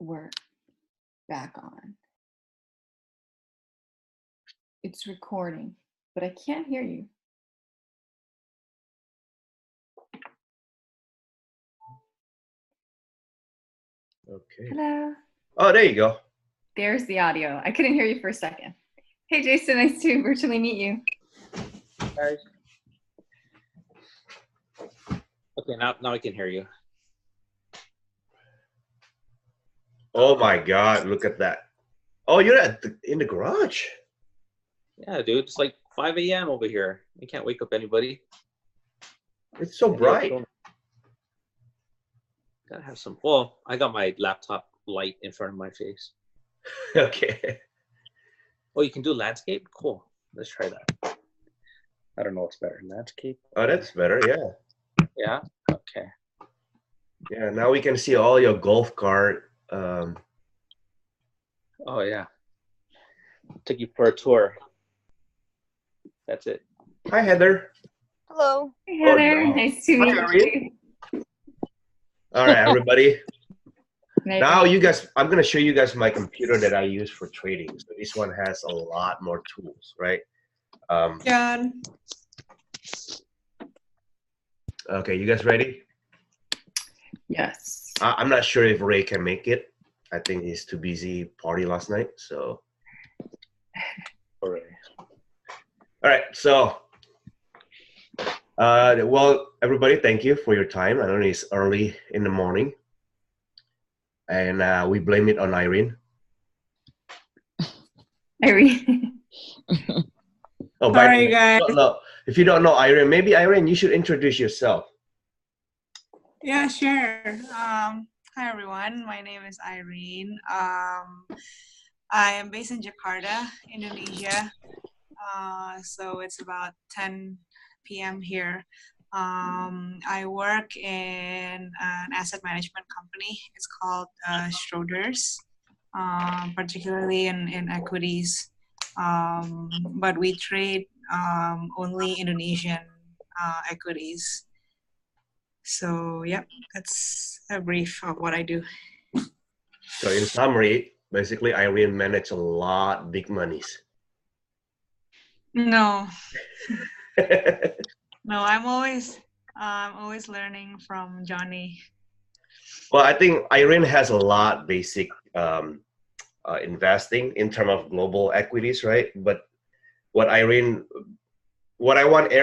we're back on. It's recording, but I can't hear you. Okay. Hello. Oh, there you go. There's the audio. I couldn't hear you for a second. Hey, Jason, nice to virtually meet you. Guys. Okay, now I can hear you. Oh my God, look at that. Oh, you're in the garage. Yeah, dude, it's like 5 a.m. over here. You can't wake up anybody. It's so bright. Gotta have some. Well, I got my laptop light in front of my face. Okay. Oh, you can do landscape? Cool. Let's try that. I don't know what's better, landscape. Oh, that's better, yeah. Yeah? Okay. Yeah, now we can see all your golf cart. Oh, yeah. Took you for a tour. That's it. Hi, Heather. Hello. Hey, Heather. Oh, no. Nice to meet you. All right, everybody. Nice. Now you guys, I'm going to show you guys my computer that I use for trading. So this one has a lot more tools, right? John. Okay, you guys ready? Yes. I'm not sure if Ray can make it. I think he's too busy party last night, so. All right. All right, so, well, everybody, thank you for your time. I know it's early in the morning, and we blame it on Irene. Irene. Oh, Sorry, guys. No, if you don't know Irene, maybe Irene, you should introduce yourself. Yeah, sure. Hi, everyone. My name is Irene. I am based in Jakarta, Indonesia. So it's about 10 p.m. here. I work in an asset management company. It's called Schroders, particularly in equities. But we trade only Indonesian equities. So, yeah, that's a brief of what I do. So in summary, basically Irene managed a lot big monies. No, no, I'm always learning from Johnny. Well, I think Irene has a lot basic investing in terms of global equities, right? But what I want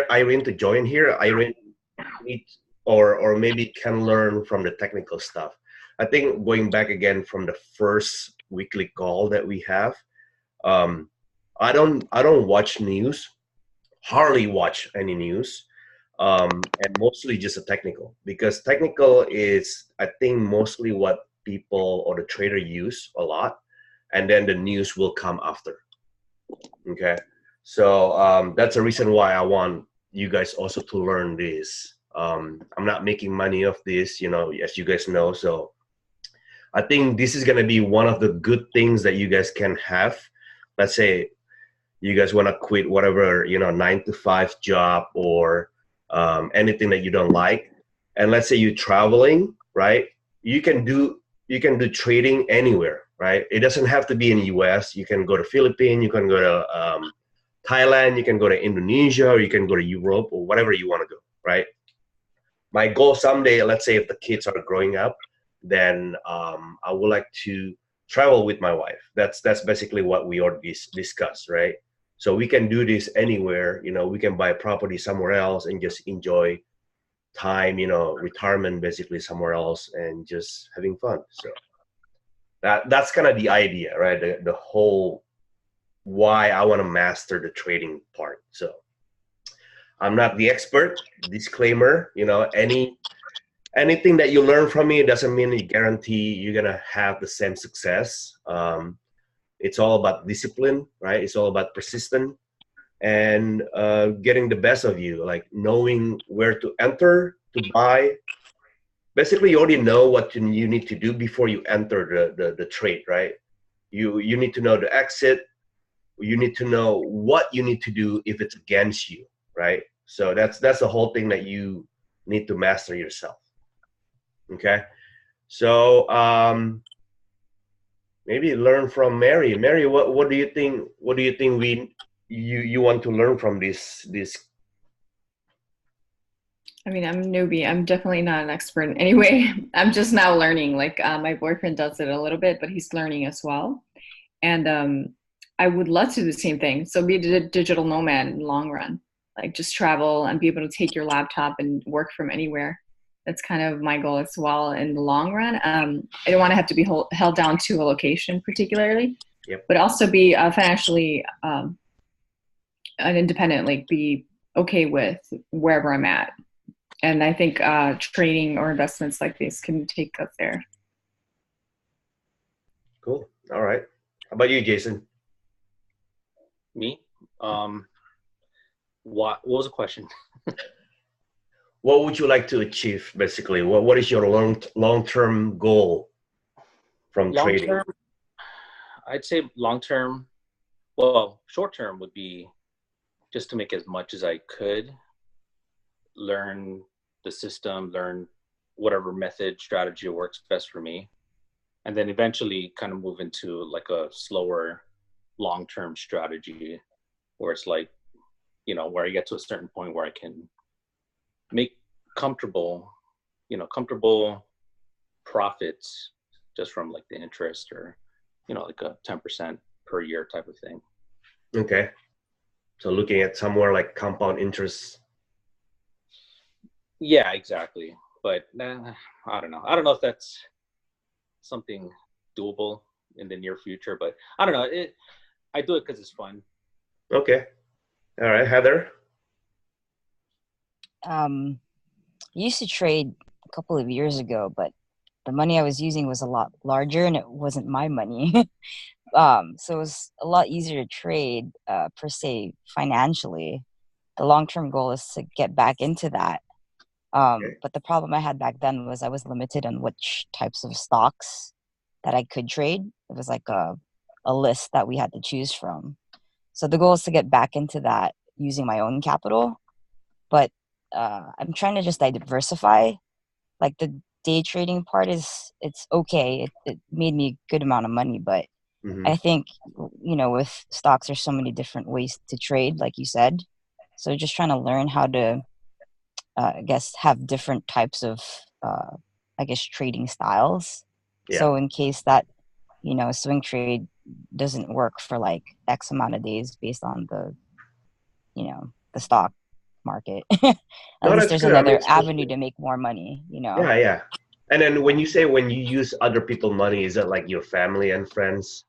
Irene to join here, Irene needs or maybe can learn from the technical stuff. I think going back again from the first weekly call that we have, I don't watch news, hardly watch any news, and mostly just a technical, because technical is, I think, mostly what people or the trader use a lot, and then the news will come after. Okay, so that's the reason why I want you guys also to learn this. I'm not making money off this, you know, as you guys know. So I think this is gonna be one of the good things that you guys can have. Let's say you guys want to quit whatever, you know, 9-to-5 job or anything that you don't like, and let's say you're traveling, right? You can do trading anywhere, right? It doesn't have to be in the US. You can go to Philippines, you can go to Thailand, you can go to Indonesia, or you can go to Europe, or whatever you want to go, right? My goal someday, let's say if the kids are growing up, then I would like to travel with my wife. That's basically what we already discussed, right? So we can do this anywhere. You know, we can buy property somewhere else and just enjoy time, you know, retirement basically somewhere else and just having fun. So that's kind of the idea, right? The whole why I want to master the trading part. So I'm not the expert, disclaimer, you know, anything that you learn from me doesn't mean you guarantee you're gonna have the same success. It's all about discipline, right? It's all about persistence and getting the best of you, like knowing where to enter, to buy. Basically, you already know what you need to do before you enter the trade, right? You need to know the exit. You need to know what you need to do if it's against you, right? So that's the whole thing that you need to master yourself. Okay, so maybe learn from Mary. Mary, what do you think? What do you think you want to learn from this? I mean, I'm a newbie. I'm definitely not an expert in any way. I'm just now learning. Like my boyfriend does it a little bit, but he's learning as well. And I would love to do the same thing. So be a digital nomad in the long run, like just travel and be able to take your laptop and work from anywhere. That's kind of my goal as well in the long run. I don't want to have to be held down to a location particularly, Yep. but also be financially and independent, like be okay with wherever I'm at. And I think trading or investments like this can take us there. Cool. All right. How about you, Jason? Me? What was the question? What would you like to achieve, basically? What is your long-term goal from Long trading? term, I'd say long term. Well, short term would be just to make as much as I could, learn the system, learn whatever method, strategy works best for me, and then eventually kind of move into like a slower, long-term strategy where it's like, where I get to a certain point where I can make comfortable profits just from like the interest or, like a 10% per year type of thing. Okay. So looking at somewhere like compound interest. Yeah, exactly. But I don't know. I don't know if that's something doable in the near future, but I don't know. I do it because it's fun. Okay. All right, Heather. Used to trade a couple of years ago, but the money I was using was a lot larger and it wasn't my money. So it was a lot easier to trade per se financially. The long-term goal is to get back into that. Okay. But the problem I had back then was I was limited on which types of stocks that I could trade. It was like a list that we had to choose from. So the goal is to get back into that using my own capital. But I'm trying to just diversify. Like the day trading part it's okay. It made me a good amount of money, but Mm-hmm. I think with stocks there's so many different ways to trade, like you said. So just trying to learn how to I guess have different types of I guess trading styles. Yeah. So in case that swing trade doesn't work for like X amount of days based on the stock market, at No, least that's there's good. I mean, another it's avenue mostly, to make more money. yeah, yeah. And then when you use other people's money, is that like your family and friends?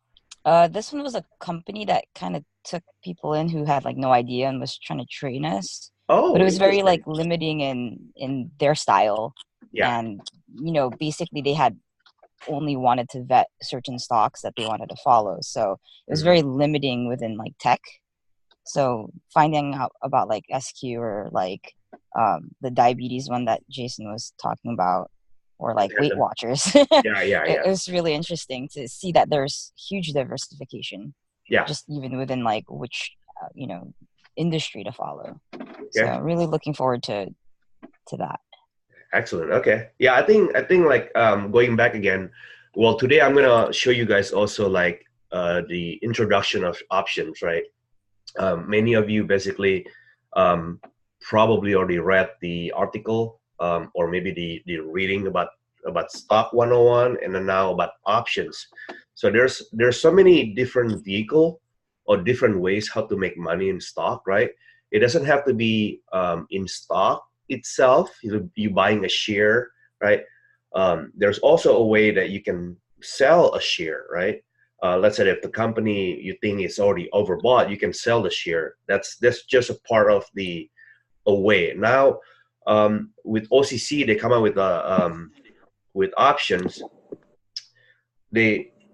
This one was a company that kind of took people in who had like no idea and was trying to train us, but it Oh, was very interesting. like limiting in their style. Yeah. And basically they had only wanted to vet certain stocks that they wanted to follow, so it was Mhm. very limiting within like tech. So finding out about like SQ or like the diabetes one that Jason was talking about, or like Weight Watchers, Yeah, yeah, it yeah. was really interesting to see that there's huge diversification, Yeah. just even within like which industry to follow. Okay. So really looking forward to that. Excellent. Okay. Yeah, I think like going back again. Well, today I'm gonna show you guys also like the introduction of options, right? Many of you basically probably already read the article or maybe the reading about stock 101 and then now about options. So there's so many different vehicle or different ways how to make money in stock, right? It doesn't have to be in stock itself, you buying a share, right? There's also a way that you can sell a share, right? Let's say if the company you think is already overbought, you can sell the share. That's just a part of a way. Now, with OCC, they come out with options.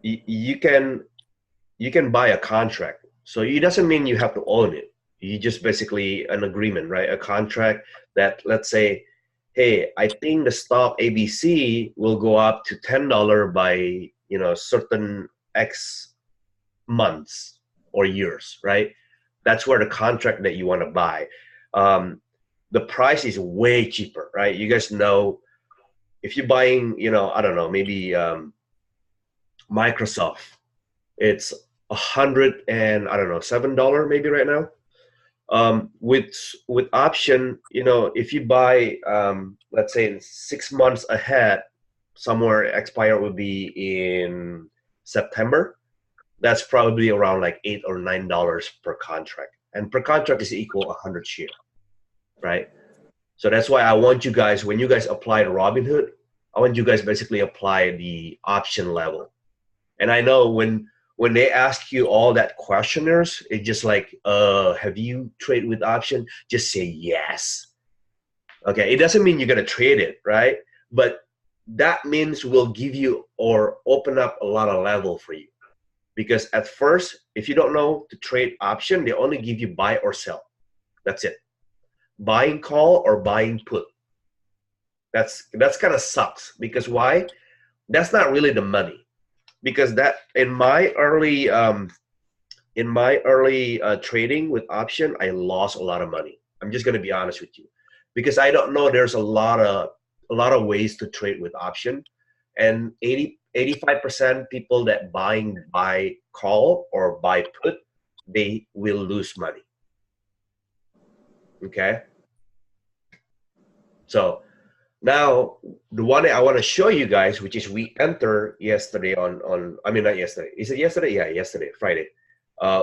You can buy a contract. So it doesn't mean you have to own it. You just basically an agreement, right? A contract that, let's say, hey, I think the stock ABC will go up to $10 by certain X months or years, right? That's where the contract that you want to buy. The price is way cheaper, right? You guys know if you're buying, I don't know, maybe Microsoft. It's $107 maybe right now. With option, you know, if you buy, let's say in 6 months ahead, somewhere expire will be in September. That's probably around like $8 or $9 per contract, and per contract is equal 100 share, right? So that's why I want you guys, when you guys apply to Robinhood, I want you guys basically apply the option level. And I know when they ask you all that questionnaires, it's just like, have you traded with option? Just say yes. Okay, it doesn't mean you're gonna trade it, right? But that means we'll give you or open up a lot of level for you. Because at first, if you don't know to trade option, they only give you buy or sell. That's it. Buying call or buying put. That's kind of sucks. Because why? That's not really the money. Because that in my early trading with option, I lost a lot of money. I'm just gonna be honest with you, because I don't know there's a lot of ways to trade with option, and 85% people that buy call or buy put, they will lose money. Okay, so now the one I want to show you guys, which is we enter yesterday I mean not yesterday, is it yesterday? Yeah, yesterday, Friday,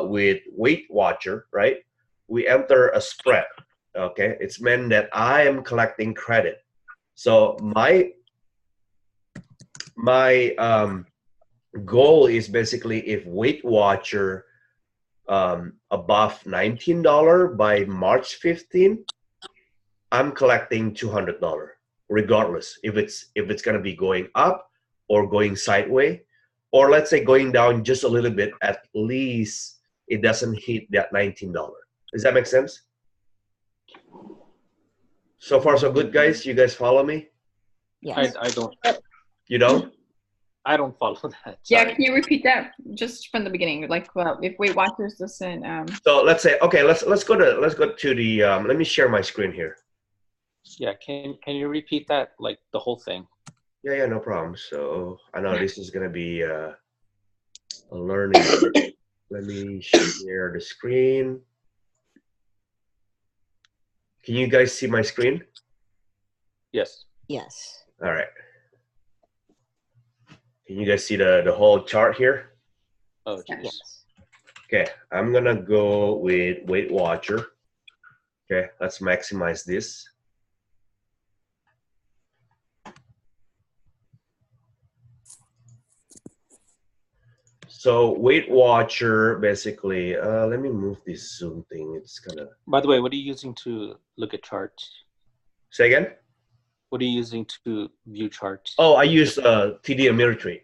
with Weight Watcher, right? We enter a spread. Okay, it's meant that I am collecting credit. So my goal is basically if Weight Watcher above $19 by March 15, I'm collecting $200, regardless if it's gonna be going up or going sideways, or let's say going down just a little bit. At least it doesn't hit that $19. Does that make sense? So far so good, guys. You guys follow me? Yes. I don't. You don't? I don't follow that. Yeah, Sorry. can you repeat that just from the beginning? Like, well, if Weight Watchers doesn't. So let's say, okay, let's go to the let me share my screen here. Yeah, can you repeat that, like the whole thing? Yeah, no problem. So I know this is gonna be a learning. Let me share the screen. Can you guys see my screen? Yes. Yes. All right. Can you guys see the whole chart here? Oh, geez. Yes. Okay, I'm gonna go with Weight Watcher. Okay, let's maximize this. So Weight Watcher, basically, let me move this zoom thing. It's kind of. By the way, what are you using to look at charts? Say again? What are you using to view charts? Oh, I use TD Ameritrade.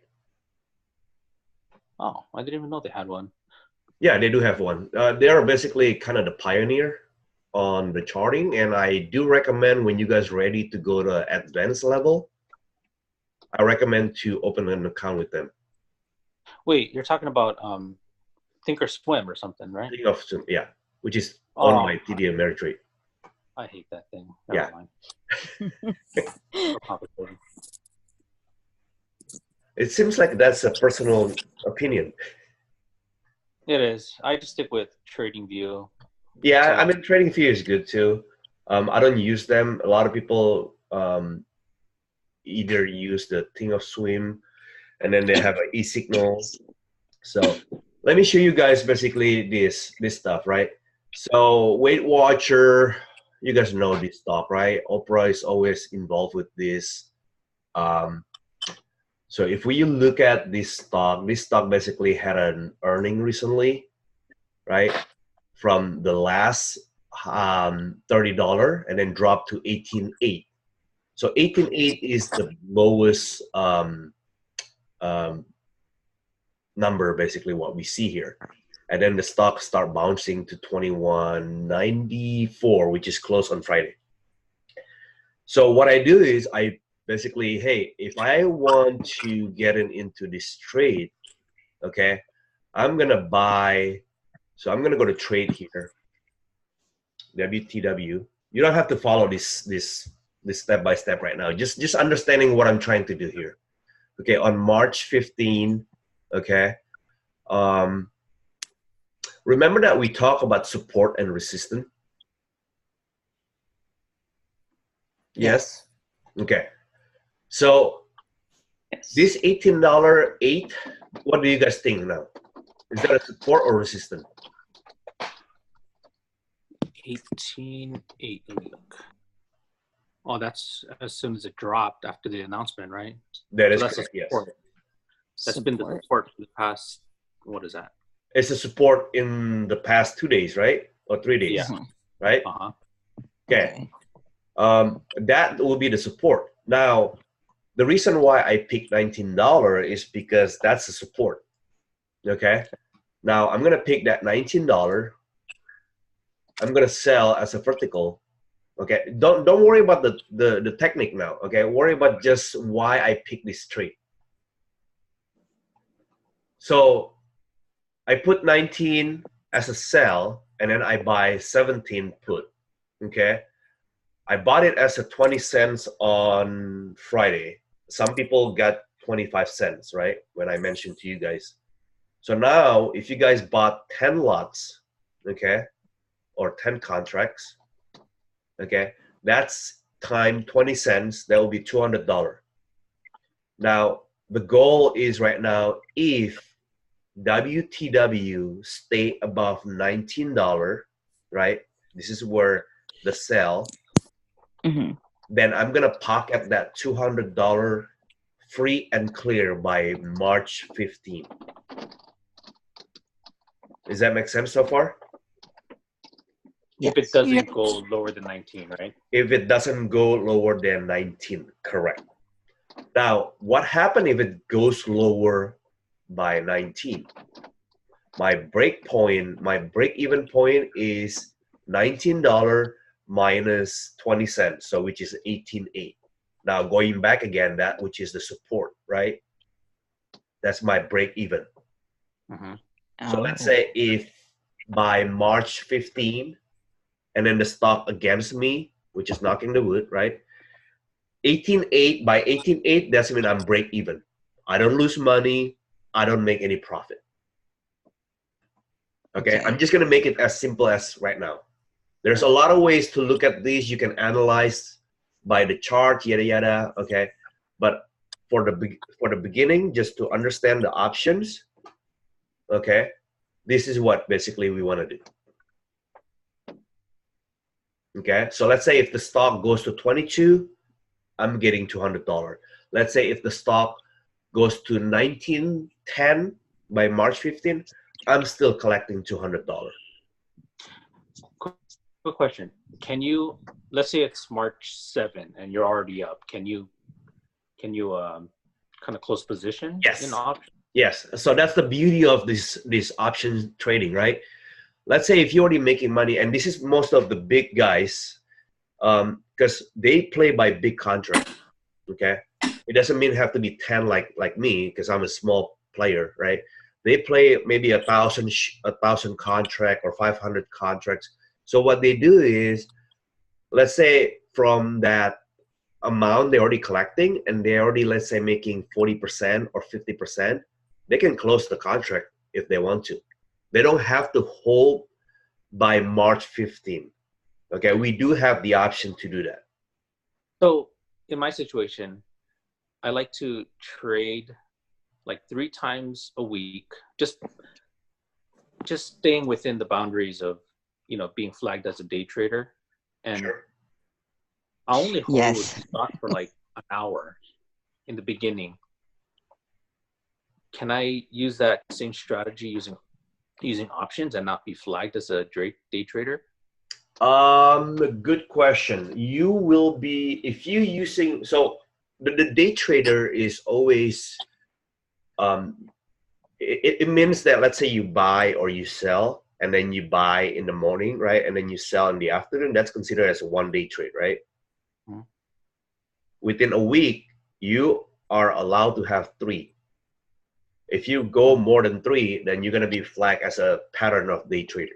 Oh, I didn't even know they had one. Yeah, they do have one. They are basically kind of the pioneer on the charting, and I do recommend when you guys ready to go to advanced level, I recommend to open an account with them. Wait, you're talking about Thinkorswim or something, right? Yeah, which is owned by TD Ameritrade. I hate that thing. Never mind. So complicated. It seems like that's a personal opinion. It is. I just stick with TradingView. Yeah, So, I mean, TradingView is good too. I don't use them. A lot of people either use the Thinkorswim, and then they have an e-signal. So let me show you guys basically this stuff, right? So Weight Watcher, you guys know this stock, right? Oprah is always involved with this. So if we look at this stock basically had an earning recently, right? From the last $30 and then dropped to 18.8. So 18.8 is the lowest number, basically what we see here. And then the stock start bouncing to 21.94, which is close on Friday. So what I do is I basically, hey, if I want to get into this trade, okay, I'm gonna buy. So I'm gonna go to trade here, WTW. You don't have to follow this step by step right now. Just understanding what I'm trying to do here. Okay, on March 15, Okay. Remember that we talk about support and resistance? Yes? Okay. So Yes. this $18.08, what do you guys think now? Is that a support or resistance? 18.8. Let me look. Oh, that's as soon as it dropped after the announcement, right? That So is that's correct, a yes. support. That's been the support for the past, what is that? It's a support in the past 2 days, right? Or 3 days, Yeah. right? Uh-huh. Okay. That will be the support. Now, the reason why I picked $19 is because that's the support. Okay. Now I'm gonna pick that $19. I'm gonna sell as a vertical. Okay. Don't worry about the technique now. Okay. Worry about just why I picked this trade. So I put 19 as a sell, and then I buy 17 put. Okay. I bought it as a 20 cents on Friday. Some people got 25 cents, right? When I mentioned to you guys. So now, if you guys bought 10 lots, okay, or 10 contracts, okay, that's time 20 cents, that will be $200. Now, the goal is right now, if WTW stay above $19, right, this is where the sell, then I'm gonna pocket that $200 free and clear by March 15th. Does that make sense so far? If it doesn't go lower than 19, right? If it doesn't go lower than 19, correct. Now, what happens if it goes lower by 19? My break point, my break-even point is $19 minus 20 cents, so which is 18.8. Now going back again, that which is the support, right? That's my break-even. So let's say if by March 15, and then the stock against me, which is knocking the wood, right? 18.8 by 18.8, that's when I'm break even. I don't lose money. I don't make any profit. Okay, I'm just gonna make it as simple as right now. There's a lot of ways to look at this. You can analyze by the chart, yada yada. Okay, but for the beginning, just to understand the options. Okay, this is what basically we want to do. Okay, so let's say if the stock goes to 22, I'm getting $200. Let's say if the stock goes to 1910 by March 15, I'm still collecting $200. Quick question. Can you, let's say it's March 7 and you're already up. Can you kind of close position in options? Yes. So that's the beauty of this options trading, right? Let's say if you're already making money, and this is most of the big guys, because they play by big contracts. Okay, it doesn't mean have to be 10 like me, because I'm a small player, right? They play maybe 1,000 contract or 500 contracts. So what they do is, let's say from that amount they're already collecting, and they're already, let's say, making 40% or 50%, they can close the contract if they want to. They don't have to hold by March 15. Okay, we do have the option to do that. So in my situation, I like to trade like 3 times a week, just staying within the boundaries of, you know, being flagged as a day trader. And I only hold stock for like an hour in the beginning. Can I use that same strategy using options and not be flagged as a day trader? Good question. You will be, if you using, so the day trader is always, it means that, let's say you buy or you sell, and then you buy in the morning, right? And then you sell in the afternoon. That's considered as a one-day trade, right? Within a week, you are allowed to have 3. If you go more than 3, then you're going to be flagged as a pattern of day trader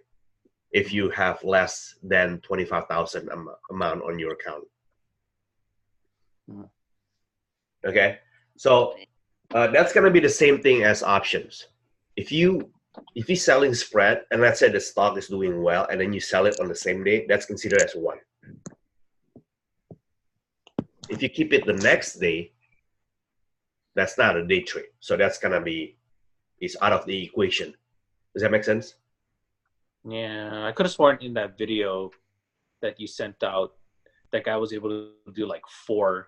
if you have less than 25,000 amount on your account. Okay, so That's gonna be the same thing as options. If you selling spread, and let's say the stock is doing well, and then you sell it on the same day, that's considered as one. If you keep it the next day, that's not a day trade. So that's gonna be is out of the equation. Does that make sense? Yeah, I could have sworn in that video that you sent out, that guy was able to do like 4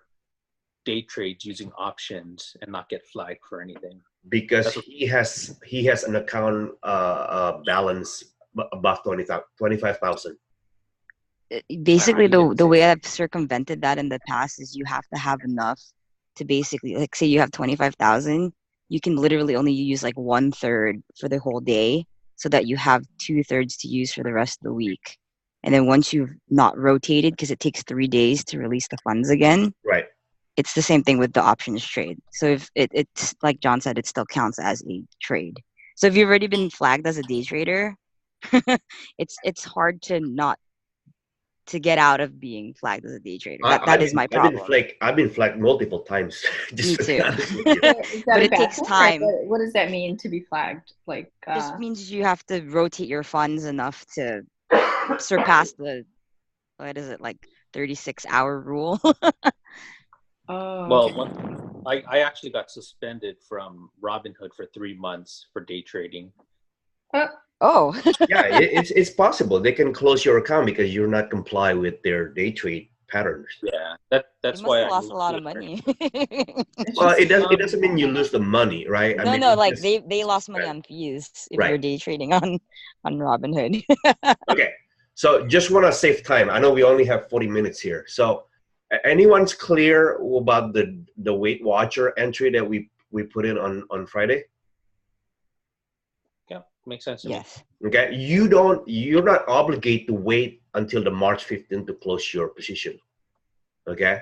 day trades using options and not get flagged for anything. Because he has an account balance above 25,000. Basically, he didn't the say way that. I've circumvented that in the past is you have to have enough to basically, like, say you have 25,000, you can literally only use like 1/3 for the whole day, so that you have 2/3 to use for the rest of the week. And then once you've not rotated, because it takes 3 days to release the funds again, Right. it's the same thing with the options trade. So if it's like John said, it still counts as a trade. So if you've already been flagged as a day trader, it's hard to not to get out of being flagged as a day trader. That is my problem. I've been flagged multiple times. Me Just to be too. honest with you. Is that But a it bad takes thing, or time. what does that mean to be flagged? Like, Just means you have to rotate your funds enough to surpass the, what is it, like 36-hour rule. oh, Well, okay. I actually got suspended from Robinhood for 3 months for day trading. Oh. Yeah, it's possible they can close your account because you're not comply with their day trade patterns. Yeah, You that's must why have I lost moved a lot to of money. Well, it Interesting. doesn't mean you lose the money, right? I mean, No, it's like just they lost money on fees if you're right. day trading on Robinhood. Okay, so just want to save time. I know we only have 40 minutes here. So anyone's clear about the Weight Watcher entry that we put in on Friday? Yeah, makes sense to me. Yes. Okay, you're not obligated to wait until the March 15th to close your position. Okay,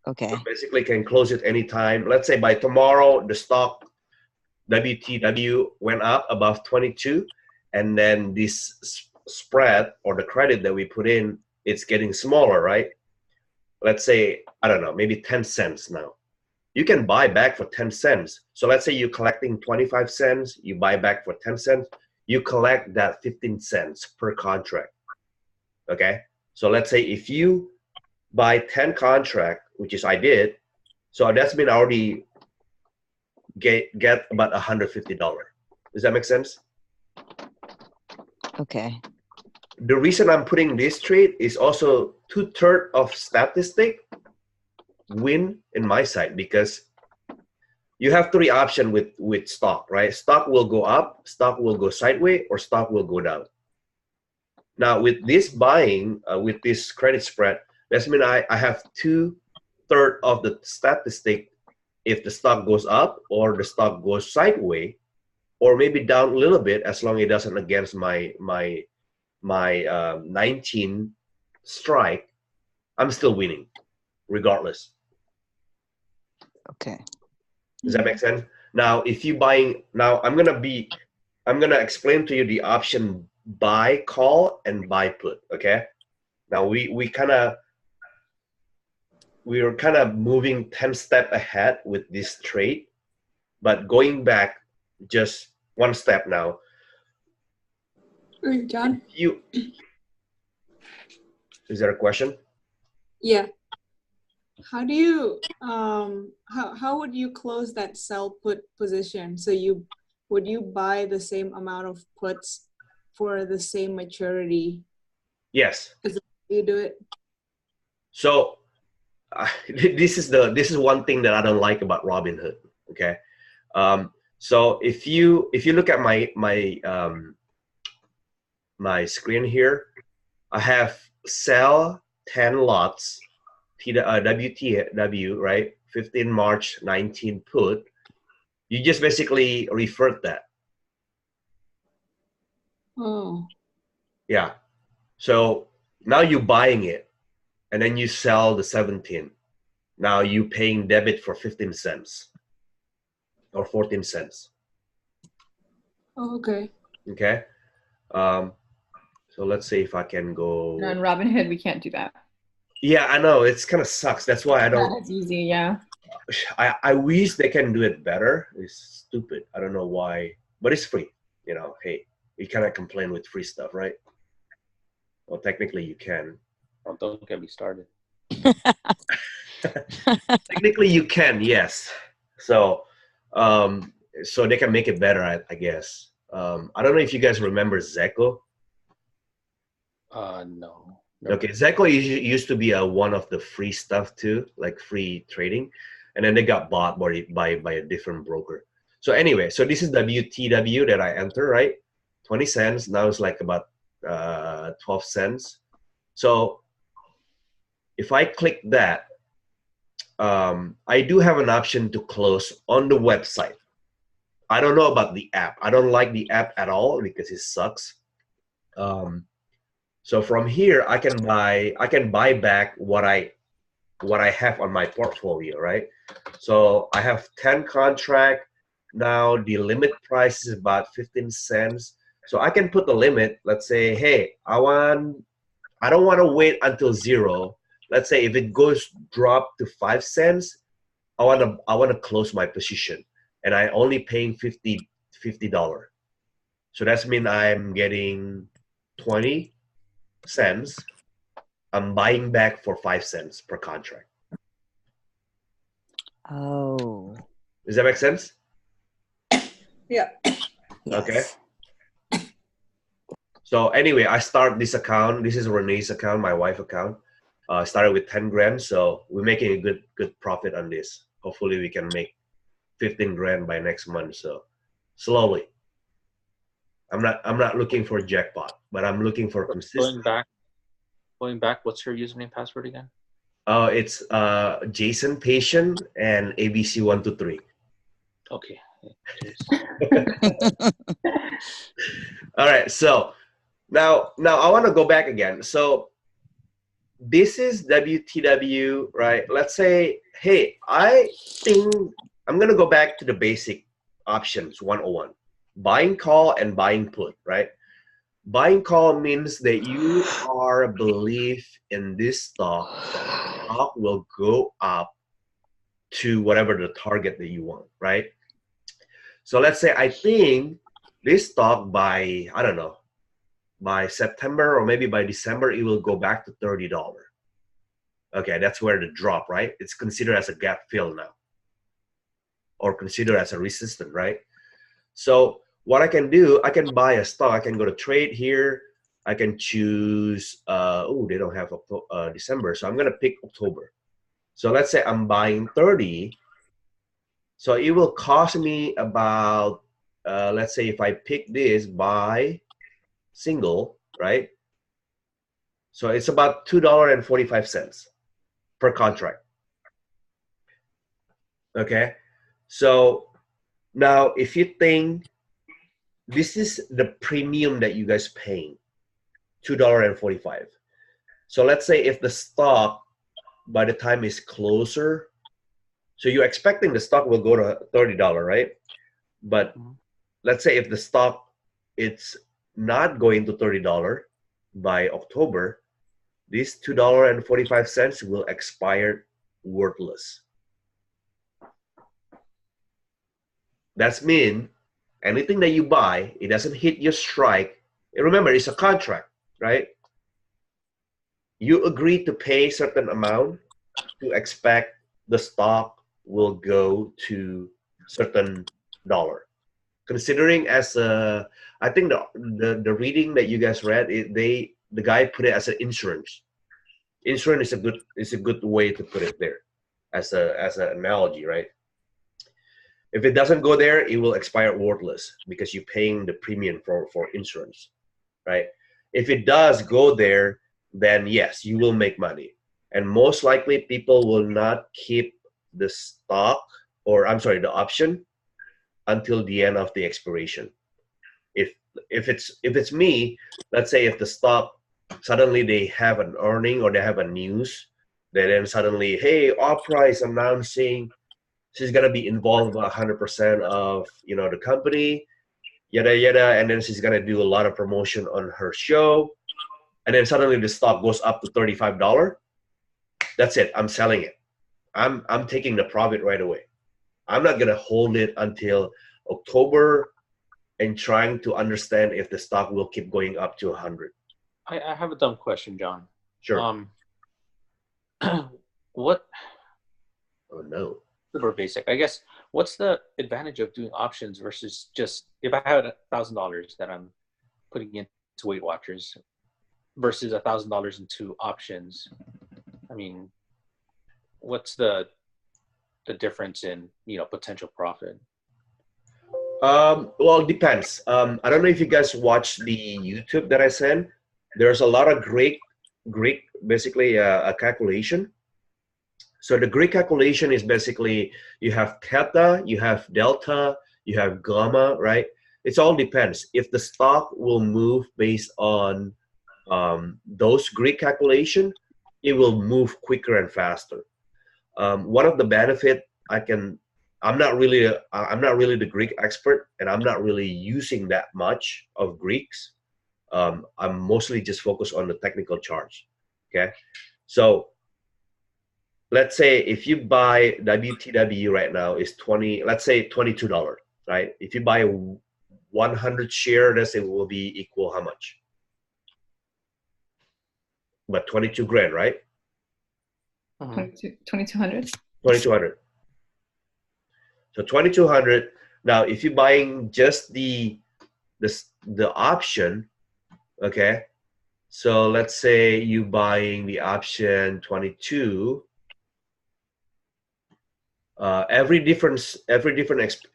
Okay. so basically can close it anytime. Let's say by tomorrow the stock WTW went up above 22, and then this spread or the credit that we put in, it's getting smaller, right? Let's say, I don't know, maybe 10 cents now. You can buy back for 10 cents. So let's say you're collecting 25 cents, you buy back for 10 cents, you collect that 15 cents per contract. Okay? So let's say if you buy 10 contract, which is I did, so that's been already get about $150. Does that make sense? Okay. The reason I'm putting this trade is also 2/3 of statistic win in my side, because you have 3 options with stock, right? Stock will go up, stock will go sideways, or stock will go down. Now with this buying, with this credit spread, that's mean I have 2/3 of the statistic if the stock goes up or the stock goes sideways, or maybe down a little bit, as long as it doesn't against my 19 strike, I'm still winning regardless. Okay. Does that make sense? Now, if you buying, now I'm gonna explain to you the option buy call and buy put. Okay. Now we are kind of moving 10 steps ahead with this trade, but going back just one step now. John? Is there a question? Yeah. How do you how would you close that sell put position? So would you buy the same amount of puts for the same maturity? Yes. As you do it? So this is one thing that I don't like about Robinhood. Okay. So if you look at my screen here, I have sell 10 lots, WTW, right? 15 March 19 put. You just basically revert that. Oh. Yeah. So now you're buying it, and then you sell the 17. Now you paying debit for 15 cents or 14 cents. Oh, okay. Okay. So let's see if I can go. On Robinhood, we can't do that. Yeah, I know, it's kind of sucks. That's why I don't. Not as easy, yeah. I wish they can do it better. It's stupid. I don't know why, but it's free. You know, hey, you cannot complain with free stuff, right? Well, technically you can. Oh, don't get me started. Technically you can, yes. So, so they can make it better, I guess. I don't know if you guys remember Zeko. No. Okay, Zeko used to be one of the free stuff too, like free trading, and then they got bought by a different broker. So anyway, so this is WTW that I enter, right? 20 cents. Now it's like about 12 cents. So if I click that, I do have an option to close on the website. I don't know about the app. I don't like the app at all because it sucks. So from here, I can buy back what I have on my portfolio, right? So I have 10 contract. Now the limit price is about 15 cents. So I can put the limit. Let's say, hey, I don't want to wait until zero. Let's say if it goes drop to 5 cents, I want to close my position, and I only paying $50. So that's mean I'm getting 20 cents. I'm buying back for 5 cents per contract. Oh. Does that make sense? Yeah. Yes. Okay. So anyway, I start this account. This is Renee's account, my wife's account. Started with 10 grand, so we're making a good profit on this. Hopefully, we can make 15 grand by next month. So slowly. I'm not looking for a jackpot, but I'm looking for consistent. Going back, what's your username password again? It's Jason Patient and ABC123. Okay. All right. So now I want to go back again. So this is WTW, right? Let's say, hey, I think I'm gonna go back to the basic options 101. Buying call and buying put, right? Buying call means that you are a belief in this stock. The stock will go up to whatever the target that you want, right? So let's say I think this stock by, I don't know, by September or maybe by December, it will go back to $30. Okay, that's where the drop, right? It's considered as a gap fill now, or considered as a resistance, right? So what I can do, I can buy a stock. I can go to trade here. I can choose, oh, they don't have December. So I'm going to pick October. So let's say I'm buying 30. So it will cost me about, let's say if I pick this buy single, right? So it's about $2.45 per contract. Okay. So now if you think this is the premium that you guys paying, $2.45. So let's say if the stock by the time is closer, so you're expecting the stock will go to $30, right? But let's say if the stock it's not going to $30 by October, this $2.45 will expire worthless. That's mean anything that you buy, it doesn't hit your strike. And remember, it's a contract, right? You agree to pay certain amount to expect the stock will go to certain dollar. Considering as a, I think the reading that you guys read, the guy put it as an insurance. Insurance is a good way to put it there, as an analogy, right? If it doesn't go there, it will expire worthless because you're paying the premium for insurance, right? If it does go there, then yes, you will make money. And most likely people will not keep the stock, or I'm sorry, the option until the end of the expiration. If it's me, let's say if the stock suddenly they have an earning or they have a news, then suddenly, hey, our price announcing she's gonna be involved 100% of the company, yada yada, and then she's gonna do a lot of promotion on her show, and then suddenly the stock goes up to $35. That's it. I'm selling it. I'm taking the profit right away. I'm not gonna hold it until October and trying to understand if the stock will keep going up to 100. I have a dumb question, John. Sure. What? Oh no. Super basic, I guess. What's the advantage of doing options versus just if I had $1,000 that I'm putting into Weight Watchers versus $1,000 into options? I mean, what's the difference in potential profit? Well, it depends. I don't know if you guys watch the YouTube that I sent. There's a lot of Greek, basically a calculation. So the Greek calculation is basically you have theta, you have delta, you have gamma, right? It all depends. If the stock will move based on those Greek calculation, it will move quicker and faster. One of the benefit I'm not really the Greek expert, and I'm not really using that much of Greeks. I'm mostly just focused on the technical charts. Okay, so let's say if you buy WTW right now is let's say $22, right? If you buy 100 share, let's say it will be equal how much? But 22 grand, right? 2,200. 2,200. So 2,200. Now, if you're buying just the option, okay. So let's say you buying the option 22. Every different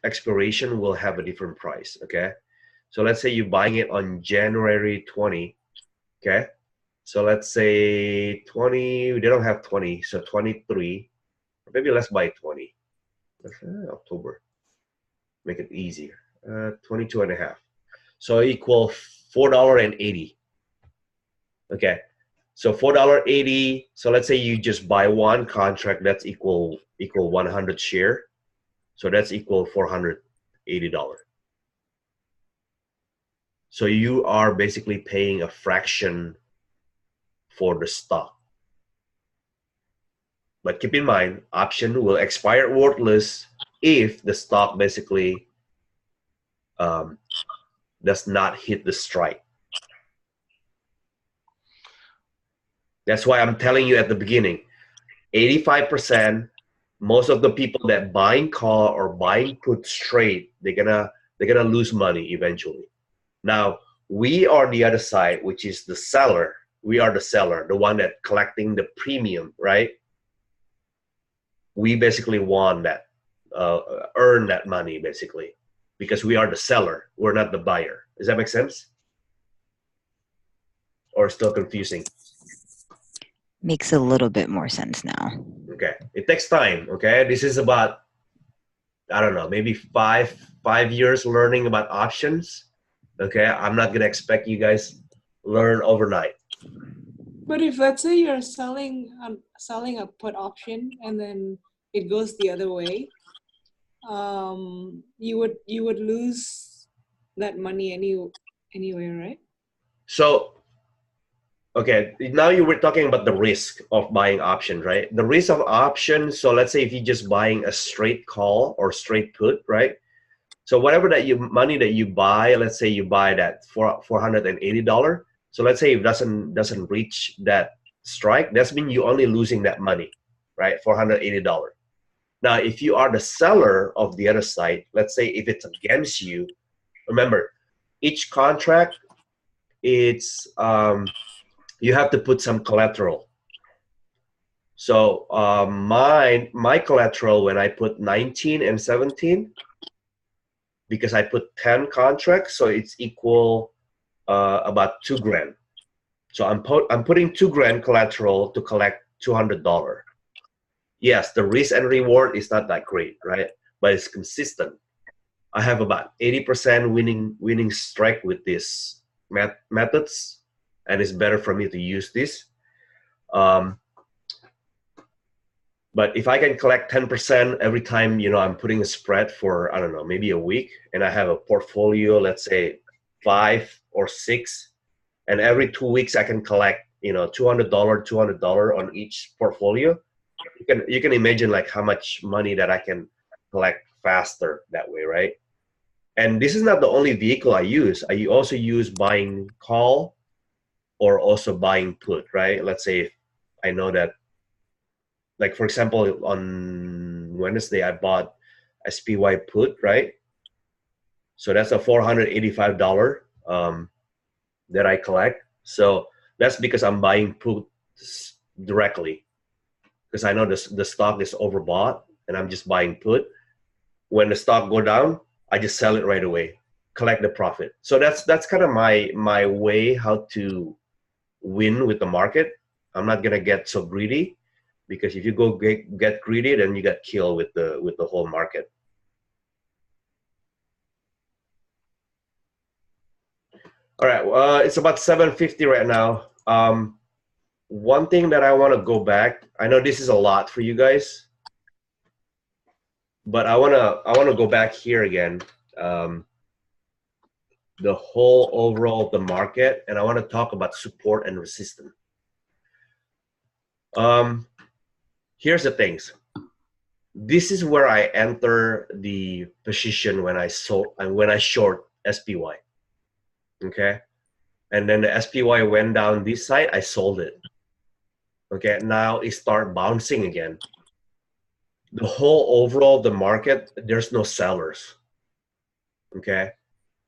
expiration will have a different price. Okay. So let's say you're buying it on January 20. Okay. So let's say 20. They don't have 20. So 23. Maybe let's buy 20. October. Make it easier. 22 and a half. So equal $4.80. Okay. So $4.80. So let's say you just buy one contract. That's equal 100 share. So that's equal $480. So you are basically paying a fraction for the stock. But keep in mind, option will expire worthless if the stock basically does not hit the strike. That's why I'm telling you at the beginning, 85%, most of the people that buying call or buying put straight, they're gonna lose money eventually. Now, we are the other side, which is the seller. We are the seller, the one that collecting the premium, right? We basically want that, earn that money basically, because we are the seller. We're not the buyer. Does that make sense? Or still confusing? Makes a little bit more sense now. Okay, it takes time. Okay, this is about, I don't know, maybe five years learning about options. Okay, I'm not gonna expect you guys learn overnight. But if let's say you're selling a put option and then it goes the other way, you would lose that money anyway, right? So, okay, now you were talking about the risk of buying options, right? The risk of options. So let's say if you're just buying a straight call or straight put, right? So whatever money that you buy, let's say you buy that for $480. So let's say if it doesn't reach that strike, that's mean you only losing that money, right? $480. Now, if you are the seller of the other side, let's say if it's against you, remember, each contract, it's you have to put some collateral. So my collateral when I put 19 and 17, because I put 10 contracts, so it's equal about $2 grand. So I'm putting $2 grand collateral to collect $200. Yes, the risk and reward is not that great, right? But it's consistent. I have about 80% winning strike with these methods, and it's better for me to use this. But if I can collect 10% every time, I'm putting a spread for, I don't know, maybe a week, and I have a portfolio, let's say 5 or 6, and every 2 weeks I can collect, $200 on each portfolio. you can imagine like how much money that I can collect faster that way, right? And this is not the only vehicle I use. I also use buying call or also buying put, right? Let's say if I know that, like for example, on Wednesday I bought SPY put, right? So that's a $485 that I collect. So that's because I'm buying puts directly, because I know the stock is overbought and I'm just buying put. When the stock go down, I just sell it right away, collect the profit. So that's kind of my way how to win with the market. I'm not gonna get so greedy, because if you go get greedy, then you get killed with the whole market. All right, it's about 7:50 right now. One thing that I want to go back, I know this is a lot for you guys, but I wanna go back here again. The whole overall of the market, and I want to talk about support and resistance. Here's the things. This is where I enter the position when I sold and when I short SPY. Okay, and then the SPY went down this side, I sold it. Okay, now it start bouncing again. The whole overall the market, there's no sellers. Okay,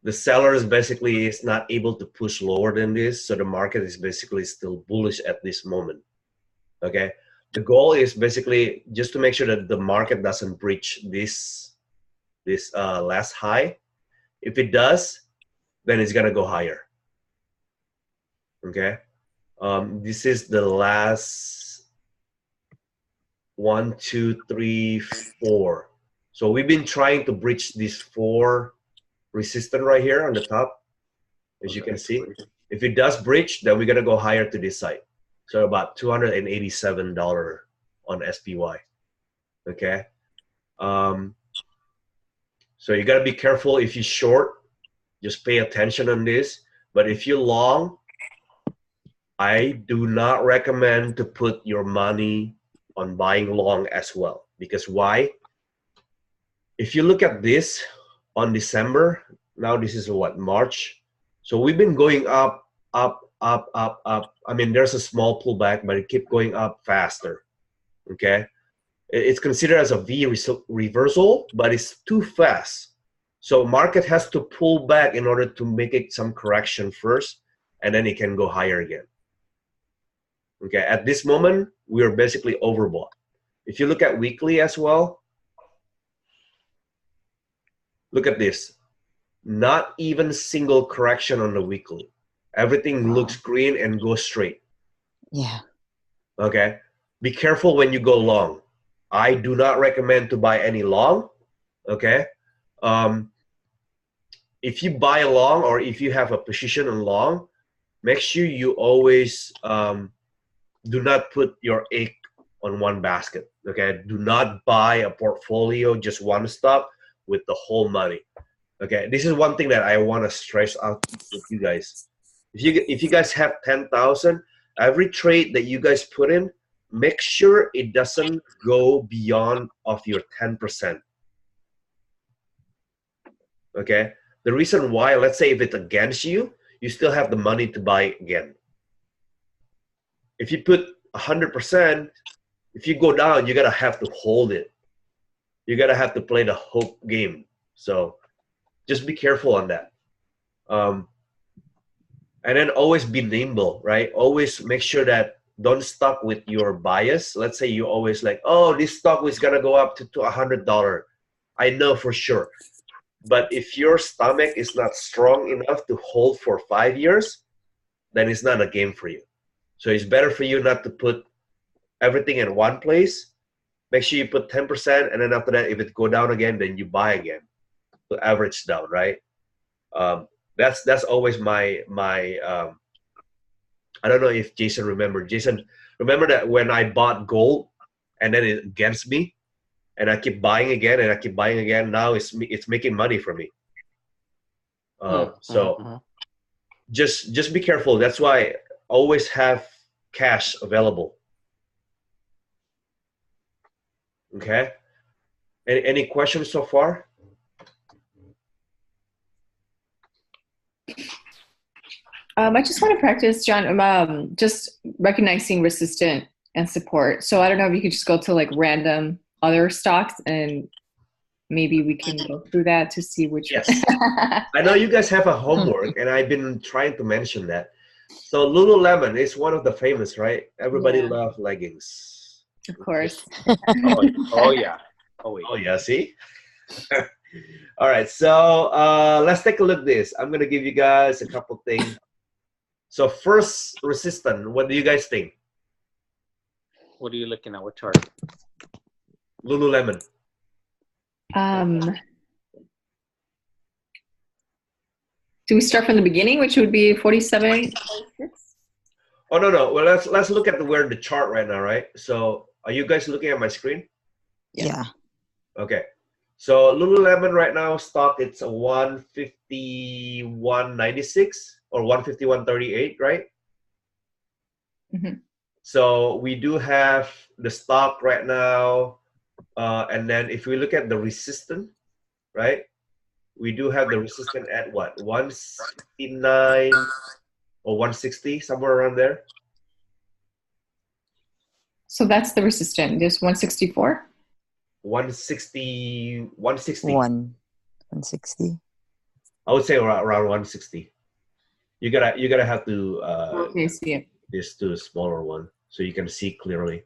the sellers basically is not able to push lower than this, so the market is basically still bullish at this moment. Okay, the goal is basically just to make sure that the market doesn't breach this last high. If it does, then it's gonna go higher. Okay, this is the last 1, 2, 3, 4. So we've been trying to breach these 4 resistance right here on the top, as you can see. If it does breach, then we're gonna go higher to this side. So about $287 on SPY. Okay. So you gotta be careful if you short. Just pay attention on this. But if you long, I do not recommend to put your money on buying long as well. Because why? If you look at this on December, now this is what, March. So we've been going up, up, up, up, up. I mean, there's a small pullback, but it kept going up faster. Okay. It's considered as a V reversal, but it's too fast. So market has to pull back in order to make it some correction first, and then it can go higher again. Okay, at this moment, we're basically overbought. If you look at weekly as well, look at this. Not even single correction on the weekly. Everything looks green and goes straight. Yeah. Okay, be careful when you go long. I do not recommend to buy any long. Okay, if you buy long or if you have a position on long, make sure you always do not put your egg on one basket. Okay, do not buy a portfolio just one stock with the whole money. Okay, this is one thing that I want to stress out with you guys. If you guys have 10,000, every trade that you guys put in, make sure it doesn't go beyond of your 10%. Okay, the reason why, let's say if it's against you, you still have the money to buy again. If you put 100%, if you go down, you gotta have to hold it. You gotta have to play the hope game. So just be careful on that. And then always be nimble, right? Always make sure that don't stuck with your bias. Let's say you always like, oh, this stock is gonna go up to $100. I know for sure. But if your stomach is not strong enough to hold for 5 years, then it's not a game for you. So it's better for you not to put everything in one place. Make sure you put 10%, and then after that, if it go down again, then you buy again to average down, right? That's always my I don't know if Jason remembered. Jason, remember that when I bought gold and then it against me, and I keep buying again and I keep buying again. Now it's making money for me. So just be careful. That's why always have cash available. Okay. Any questions so far? I just want to practice, John, just recognizing resistance and support. So I don't know if you could just go to like random other stocks and maybe we can go through that to see which. Yes. I know you guys have a homework, and I've been trying to mention that. So Lululemon is one of the famous, right? Everybody Yeah. loves leggings. Of course. Oh yeah. Oh yeah, see? All right, so let's take a look at this. I'm gonna give you guys a couple things. So first resistance, what do you guys think? What are you looking at? What chart? Lululemon. Do we start from the beginning, which would be 47? Oh no. Well, let's look at where the chart right now, right? So are you guys looking at my screen? Yeah. Okay. So Lululemon right now stock, it's a 151.96 or 151.38, right? Mm-hmm. So we do have the stock right now, and then if we look at the resistance, right? We do have the resistance at what? 169 or 160, somewhere around there. So that's the resistance. There's 164. 160. 160. I would say around 160. You gotta have to Okay, see it. this to a smaller one so you can see clearly.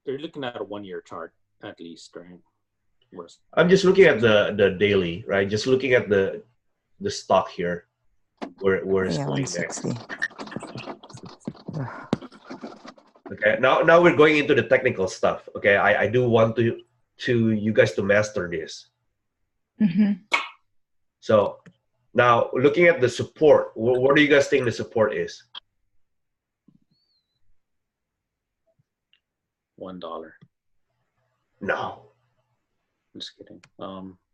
You're looking at a 1-year chart at least, right? I'm just looking at the daily, right? Just looking at the stock here, where it's Yeah, going next. 160. Okay, now we're going into the technical stuff. Okay, I do want to you guys to master this. Mm-hmm. So now looking at the support, what do you guys think the support is? $1. No. I'm just kidding.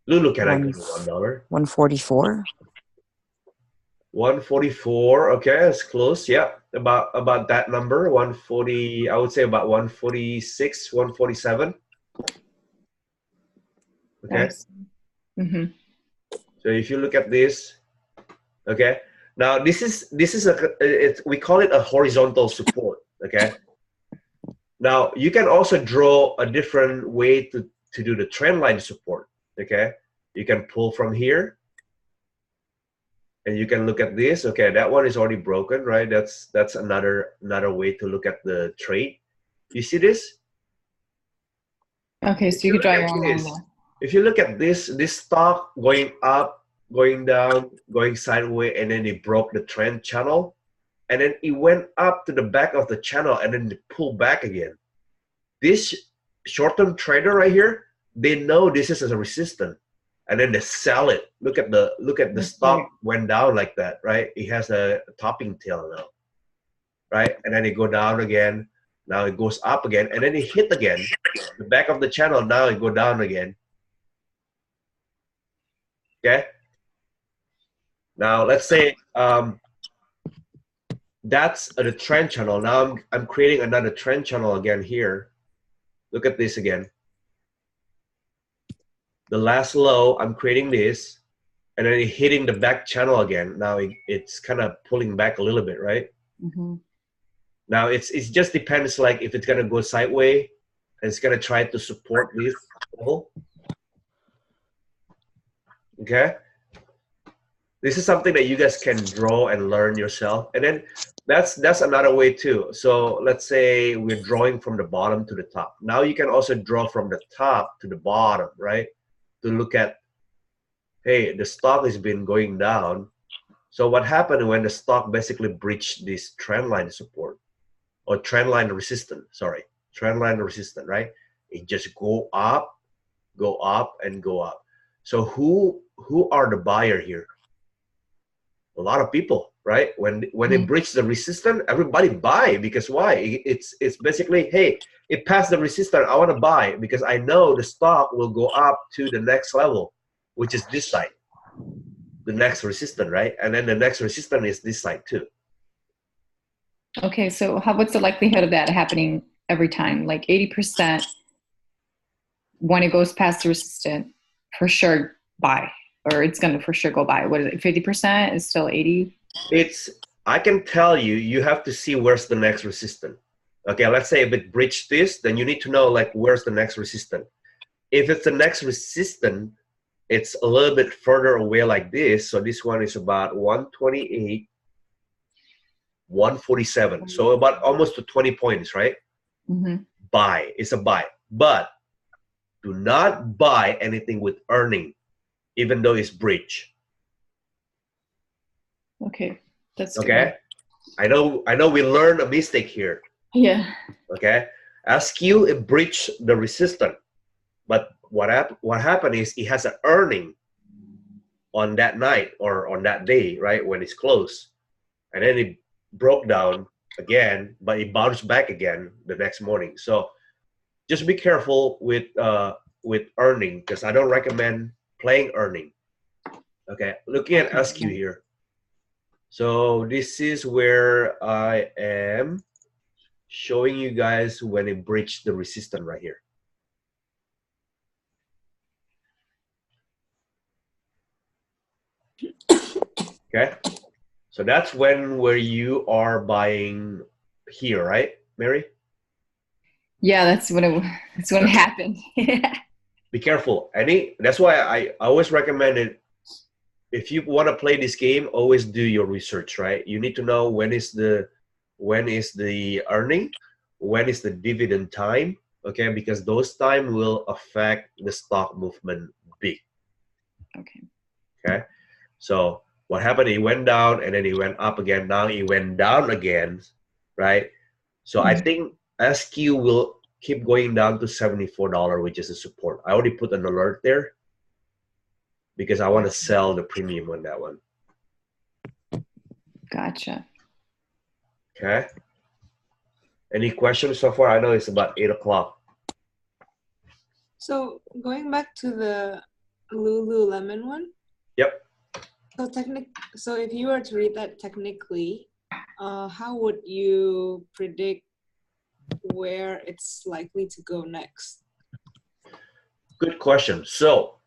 Lulu, can I give you $1? 144. 144. Okay, that's close. Yeah, about that number. 140. I would say about 146, 147. Okay. Mm-hmm. So if you look at this, okay. Now this is we call it a horizontal support. Okay. Now you can also draw a different way to do the trend line support. Okay. You can pull from here. And you can look at this. Okay, that one is already broken, right? That's another way to look at the trade. You see this? Okay, so you could draw your own line there. If you look at this stock going up, going down, going sideways, and then it broke the trend channel, and then it went up to the back of the channel, and then it pulled back again. This short-term trader right here, they know this is a resistance. And then they sell it. Look at the stock went down like that, right? It has a topping tail now, right? And then it go down again. Now it goes up again, and then it hit again. The back of the channel, now it go down again. Okay. Now let's say that's the trend channel. Now I'm creating another trend channel again here. Look at this again. The last low, I'm creating this, and then hitting the back channel again. Now it's kind of pulling back a little bit, right? Mm-hmm. Now it just depends, like if it's gonna go sideways, it's gonna try to support this level. Okay, this is something that you guys can draw and learn yourself, and then that's another way too. So let's say we're drawing from the bottom to the top. Now you can also draw from the top to the bottom, right? To look at, hey, the stock has been going down. So what happened when the stock basically breached this trend line support or trend line resistance? Sorry, trend line resistance, right? It just go up, and go up. So who are the buyer here? A lot of people, right? When it breached the resistance, everybody buy, because why? It's basically, hey, it passed the resistance, I want to buy because I know the stock will go up to the next level, which is this side, the next resistance, right? And then the next resistance is this side too. Okay, so what's the likelihood of that happening every time? Like 80%, when it goes past the resistance, for sure buy, or it's gonna for sure go buy. What is it? 50% is still 80. I can tell you, you have to see where's the next resistance. Okay, let's say if it breached this, then you need to know like where's the next resistance. If it's the next resistance, it's a little bit further away like this. So this one is about 128, 147. So about almost to 20 points, right? Mm-hmm. Buy. It's a buy. But do not buy anything with earning, even though it's breach. Okay, that's okay. Good. I know we learned a mistake here. Yeah. Okay. SQ, it breached the resistance. But what happened is it has an earning on that night or on that day, right, when it's closed. And then it broke down again, but it bounced back again the next morning. So just be careful with earning, because I don't recommend playing earning. Okay, looking at SQ here. So this is where I am showing you guys when it breached the resistance right here. Okay, so that's where you are buying here, right, Mary? Yeah, that's when it happened. Be careful. That's why I always recommend it. If you want to play this game, always do your research, right? You need to know when is the earning, when is the dividend time, okay? Because those time will affect the stock movement big. Okay. Okay. So what happened? It went down and then it went up again. Now it went down again, right? So I think SQ will keep going down to $74, which is a support. I already put an alert there because I want to sell the premium on that one. Gotcha. Okay. Any questions so far? I know it's about 8 o'clock. So going back to the Lululemon one. Yep. So if you were to read that technically, how would you predict where it's likely to go next? Good question. So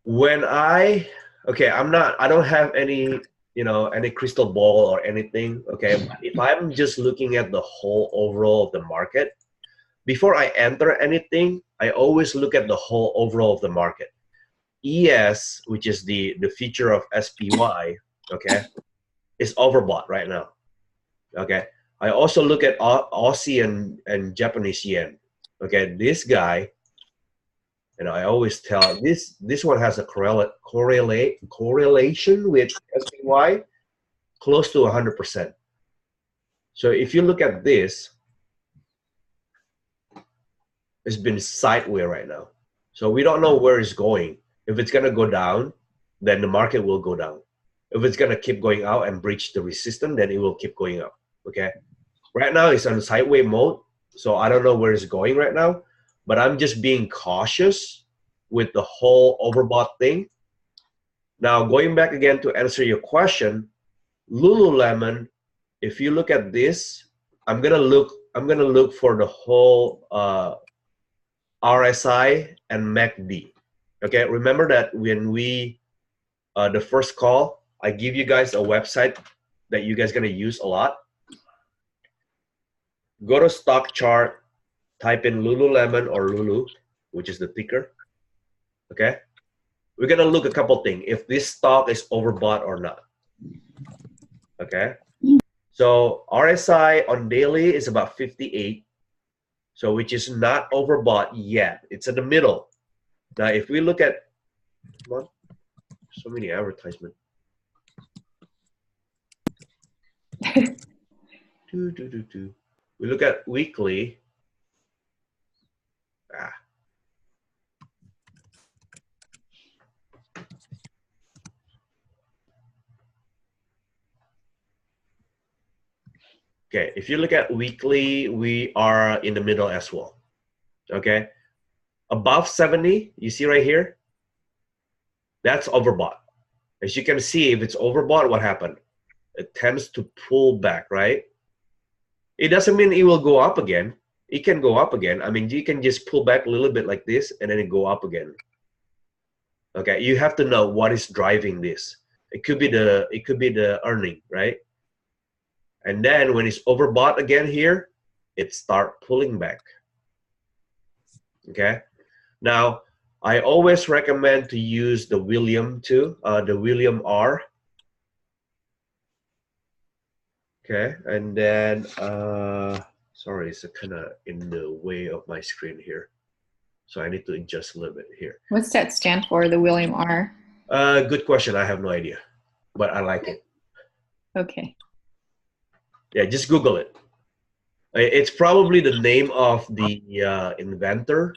when I don't have any, any crystal ball or anything. Okay. But if I'm just looking at the whole overall of the market, before I enter anything, I always look at the whole overall of the market. ES, which is the feature of SPY, okay, is overbought right now. Okay. I also look at Aussie and Japanese yen. Okay, this guy, and I always tell this one has a correlation with SPY close to 100%. So if you look at this, it's been sideways right now. So we don't know where it's going. If it's gonna go down, then the market will go down. If it's gonna keep going out and breach the resistance, then it will keep going up. Okay. Right now it's on sideways mode, so I don't know where it's going right now, but I'm just being cautious with the whole overbought thing. Now going back again to answer your question, Lululemon, if you look at this, I'm gonna look for the whole RSI and MACD. Okay, remember that when we the first call, I give you guys a website that you guys gonna use a lot. Go to stock chart, type in Lululemon or Lulu, which is the ticker. Okay, we're gonna look a couple things if this stock is overbought or not. Okay, so RSI on daily is about 58, so which is not overbought yet. It's in the middle. Now, if we look at, come on, so many advertisements. We look at weekly. Okay, if you look at weekly, we are in the middle as well. Okay, above 70, you see right here, that's overbought. As you can see, if it's overbought, what happened? It tends to pull back, right? It doesn't mean it will go up again. it can go up again. I mean, you can just pull back a little bit like this and then it go up again. Okay, you have to know what is driving this. It could be the earning, right? And then when it's overbought again here, it start pulling back. Okay. Now, I always recommend to use the William too, the William R. Okay, and then sorry, it's kind of in the way of my screen here, so I need to adjust a little bit here. What's that stand for? The William R. Good question. I have no idea, but I like it. Okay. Yeah, just Google it. It's probably the name of the inventor,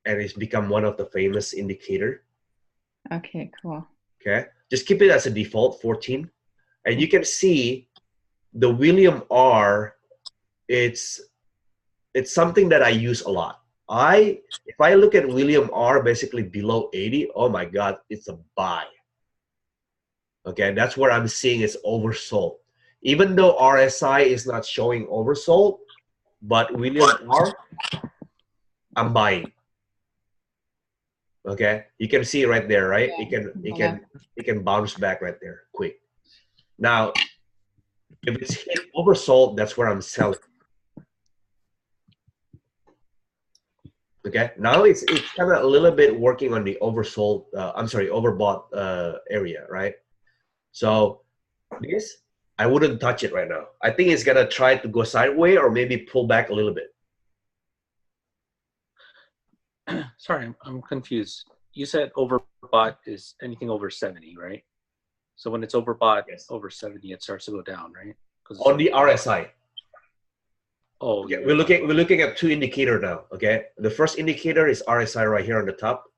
and it's become one of the famous indicator. Okay, cool. Okay, just keep it as a default 14, and you can see the William R. It's something that I use a lot. If I look at William R. basically below 80, oh my God, it's a buy. Okay, that's where I'm seeing it's oversold. Even though RSI is not showing oversold, but William R, I'm buying. Okay, you can see right there, right? It can bounce back right there quick. Now, if it's hit oversold, that's where I'm selling. Okay, now it's kind of a little bit working on the oversold. Overbought area, right? So this, I wouldn't touch it right now. I think it's gonna try to go sideways or maybe pull back a little bit. Sorry, I'm confused. You said overbought is anything over 70, right? So when it's overbought, yes, over 70, it starts to go down, right? On the RSI. Oh, okay. We're looking at two indicators now. Okay, the first indicator is RSI right here on the top.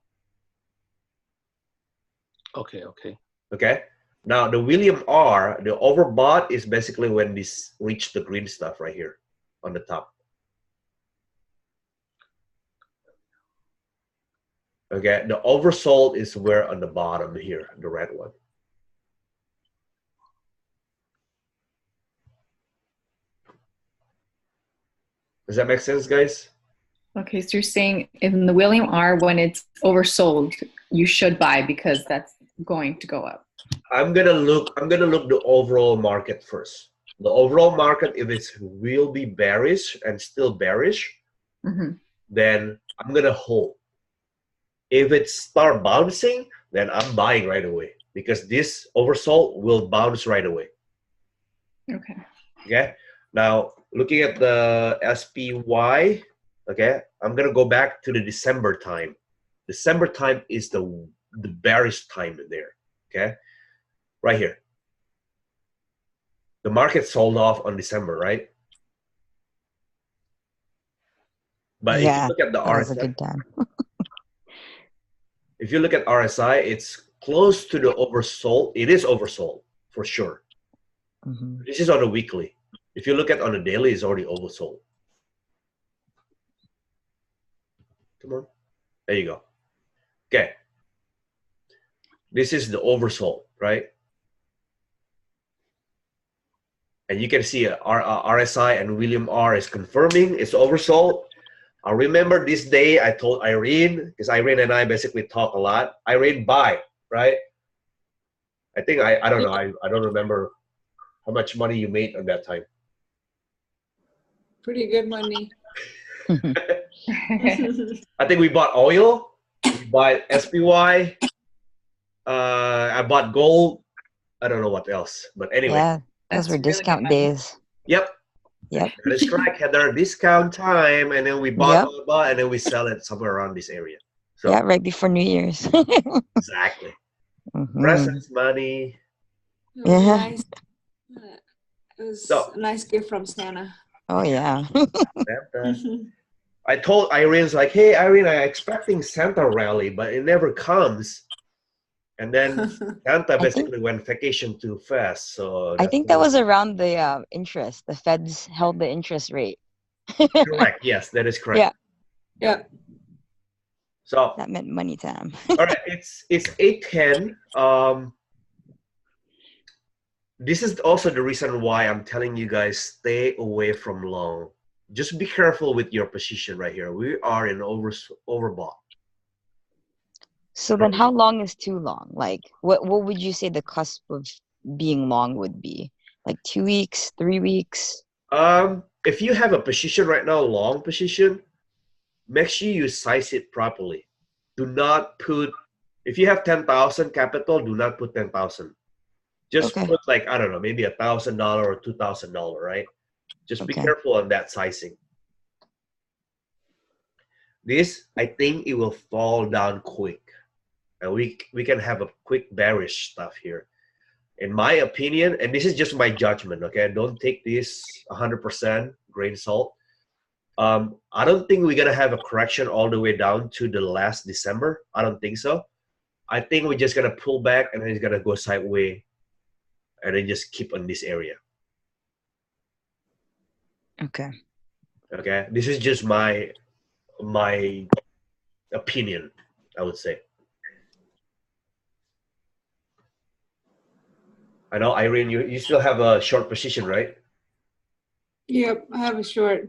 Okay. Okay. Now the William R, the overbought is basically when this reach the green stuff right here on the top. Okay, the oversold is where on the bottom here, the red one. Does that make sense, guys? Okay, so you're saying in the William R, when it's oversold, you should buy because that's going to go up. I'm gonna look the overall market first. The overall market, if it will be bearish and still bearish, then I'm gonna hold. If it start bouncing, then I'm buying right away because this oversold will bounce right away. Okay. Okay. Now looking at the SPY, okay, I'm gonna go back to the December time. December time is the bearish time there. Okay, right here. The market sold off on December, right? But yeah, if you look at the that was a RSI, good time. if you look at RSI, it's close to the oversold. It is oversold for sure. This is on the weekly. If you look at on the daily, it's already oversold. Come on. There you go. Okay. This is the oversold, right? And you can see RSI and William R is confirming it's oversold. I remember this day I told Irene, because Irene and I basically talk a lot. Irene, buy, right? I think I don't know. I don't remember how much money you made on that time. Pretty good money. I think we bought oil, we bought SPY, I bought gold. I don't know what else, but anyway. Yeah, those were discount days. Yep. Yep. That is correct. Had our discount time, and then we bought, and then we sell it somewhere around this area. So, yeah, right before New Year's. Exactly. Presents, money. Nice. It was a nice gift from Santa. Oh yeah. I told Irene, like, hey, Irene, I'm expecting Santa rally, but it never comes. And then Santa basically went vacation too fast. So I think that was around the interest. The Feds held the interest rate. Correct. Yes, that is correct. Yeah. So that meant money time. All right, it's 8:10. This is also the reason why I'm telling you guys stay away from long. just be careful with your position right here. We are in overbought. So then how long is too long? Like what would you say the cusp of being long would be? Like 2 weeks, 3 weeks? If you have a position right now, long position, make sure you size it properly. Do not put, if you have 10,000 capital, do not put 10,000. Just Okay. put like, I don't know, maybe $1,000 or $2,000, right? Just be Okay. careful on that sizing. This, I think it will fall down quick. And we can have a quick bearish stuff here. In my opinion, and this is just my judgment, okay? Don't take this 100% grain of salt. I don't think we're gonna have a correction all the way down to the last December. I don't think so. I think we're just gonna pull back and then it's gonna go sideways and then just keep on this area. Okay. Okay, this is just my opinion, I would say. I know, Irene, you still have a short position, right? Yep, I have a short.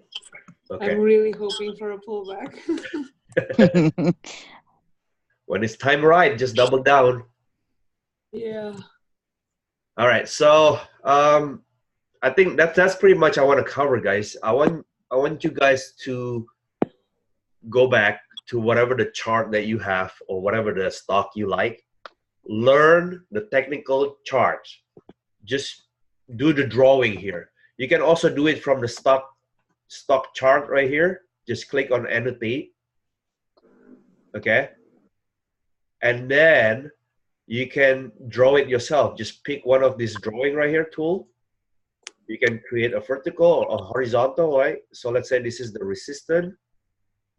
Okay. I'm really hoping for a pullback. When it's time right, just double down. Yeah. All right, so I think that's pretty much I want to cover, guys. I want you guys to go back to whatever the chart that you have or whatever the stock you like. Learn the technical charts. Just do the drawing here. You can also do it from the stock chart right here. Just click on annotate. Okay. And then you can draw it yourself. Just pick one of these drawing right here tool. You can create a vertical or a horizontal, right? So let's say this is the resistance,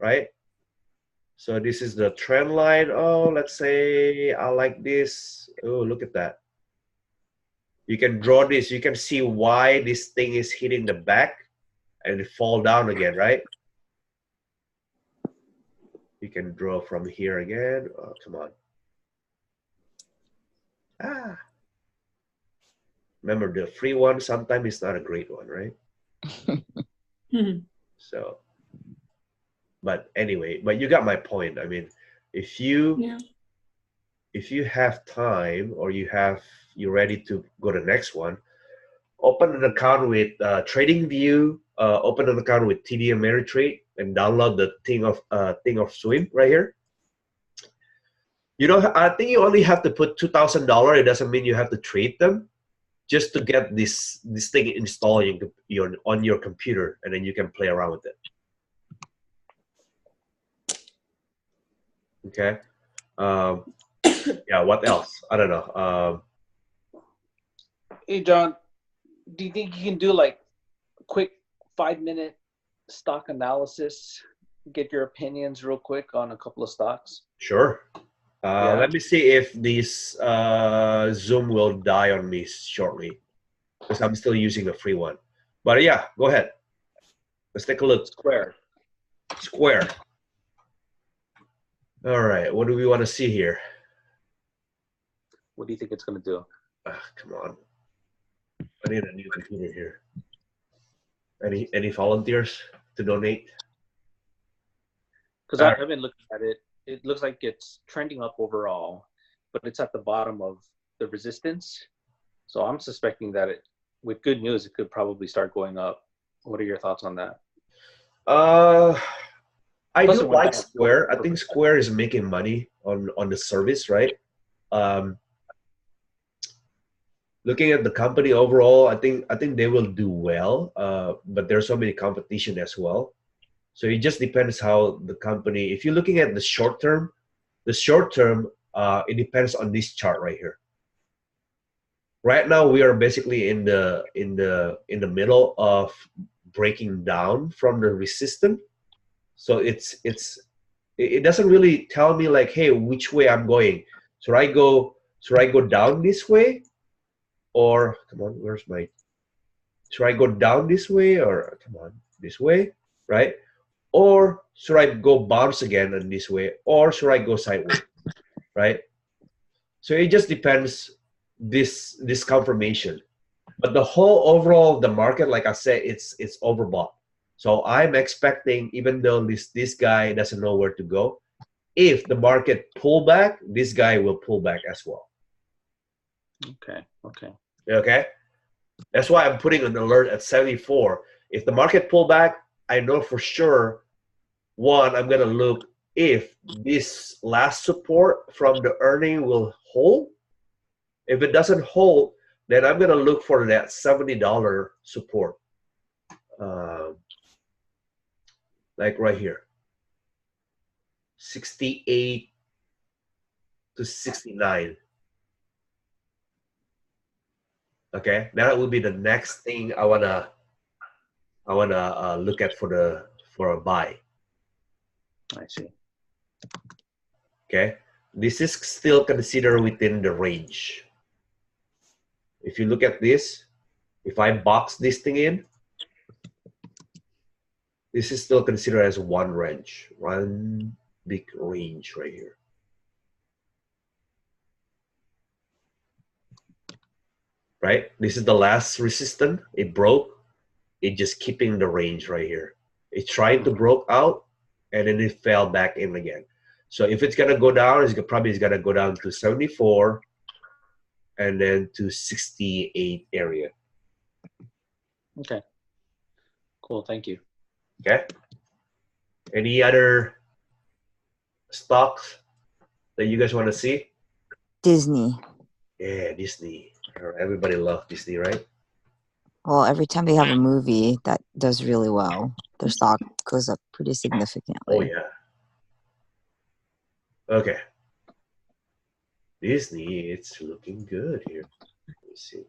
right? So this is the trend line. Oh, let's say I like this. Oh, look at that. You can draw this. You can see why this thing is hitting the back and it fall down again, right? You can draw from here again. Oh, come on. Ah. Remember, the free one sometimes is not a great one, right? So, but anyway, but you got my point. I mean, if you have time or you're ready to go to the next one, open an account with TradingView, open an account with TD Ameritrade, and download the thing of swim right here. You know, I think you only have to put $2,000. It doesn't mean you have to trade them. Just to get this thing installed on your computer, and then you can play around with it. Okay. Yeah. What else? I don't know. Hey, John, do you think you can do like a quick 5-minute stock analysis? Get your opinions real quick on a couple of stocks. Sure. Yeah. Let me see if this Zoom will die on me shortly, because I'm still using a free one. But yeah, go ahead. Let's take a look. Square. All right. What do we want to see here? What do you think it's going to do? Come on. I need a new computer here. Any volunteers to donate? Because I've been looking at it. It looks like it's trending up overall, but it's at the bottom of the resistance. So I'm suspecting that with good news, it could probably start going up. What are your thoughts on that? I do like Square. I think Square is making money on the service, right? Looking at the company overall, I think they will do well. But there's so many competition as well. So it just depends how the company. If you're looking at the short term, it depends on this chart right here. Right now, we are basically in the middle of breaking down from the resistance. So it doesn't really tell me like, hey, which way I'm going. Should I go down this way, or come on, should I go down this way, or come on, this way, right? Or should I go bounce again in this way, or should I go sideways, right? So it just depends this confirmation. But the whole overall the market, like I said, it's overbought. So I'm expecting, even though this guy doesn't know where to go, if the market pull back, this guy will pull back as well. Okay. Okay. Okay? That's why I'm putting an alert at 74. If the market pull back, I know for sure, one, I'm going to look if this last support from the earning will hold. If it doesn't hold, then I'm going to look for that $70 support. Like right here. 68 to 69. Okay, that will be the next thing I wanna look at for a buy. I see. Okay, this is still considered within the range. If you look at this, if I box this thing in, this is still considered as one range, one big range right here. Right, this is the last resistance. It broke. It just keeping the range right here. It tried to broke out, and then it fell back in again. So if it's gonna go down, it's probably gonna go down to 74, and then to 68 area. Okay. Cool. Thank you. Okay. Any other stocks that you guys want to see? Disney. Yeah, Disney. Everybody loves Disney, right? Well, every time they have a movie that does really well, their stock goes up pretty significantly. Oh yeah. Okay. Disney, it's looking good here. Let me see.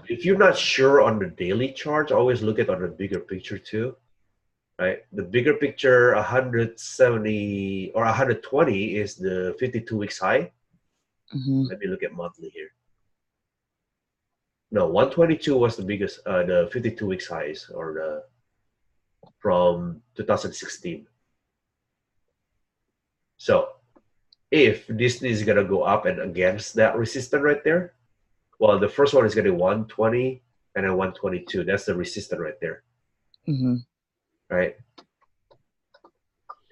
If you're not sure on the daily chart, always look at on the bigger picture too. Right? The bigger picture, 170 or 120 is the 52 weeks high. Let me look at monthly here. No, 122 was the biggest, the 52 weeks highs, or the from 2016. So if Disney is gonna go up and against that resistance right there, well, the first one is gonna be 120 and then 122. That's the resistance right there. Right?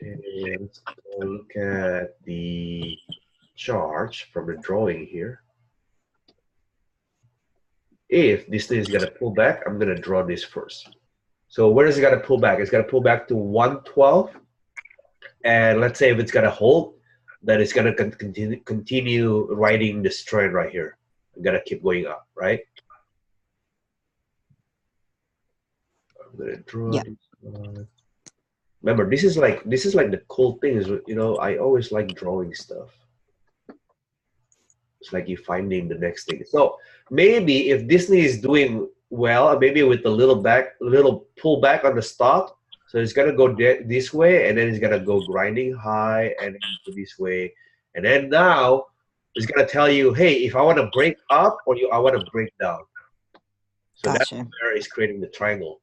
And let's look at the chart from the drawing here. If Disney is gonna pull back, I'm gonna draw this first. So where is it gonna pull back? It's gonna pull back to 112, and let's say if it's gonna hold, then it's gonna continue riding this trend right here. I'm gonna keep going up, right? I'm gonna draw this one. Remember, this is like the cool thing is, you know, I always like drawing stuff. It's like you finding the next thing. So maybe if Disney is doing well, maybe with a little pullback on the stock, so it's gonna go this way, and then it's gonna go grinding high, and then go this way, and then now it's gonna tell you, hey, if I want to break up or I want to break down. So that's where it's creating the triangle.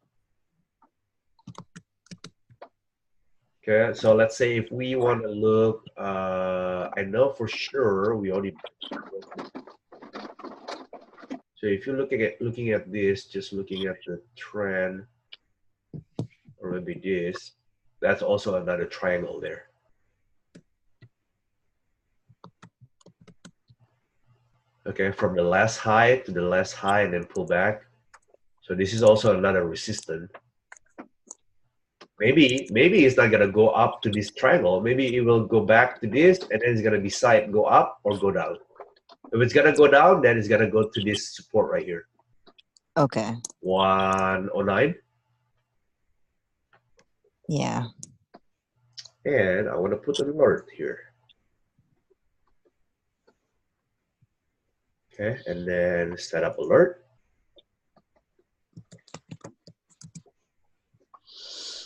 Okay, so let's say if we want to look, I know for sure we already. So if you're looking at this, just looking at the trend, or maybe this, that's also another triangle there. Okay, from the last high to the last high and then pull back. So this is also another resistance. Maybe it's not gonna go up to this triangle. Maybe it will go back to this, and then it's gonna decide go up or go down. If it's gonna go down, then it's gonna go to this support right here. Okay. 109. Yeah. And I want to put an alert here. Okay, and then set up alert.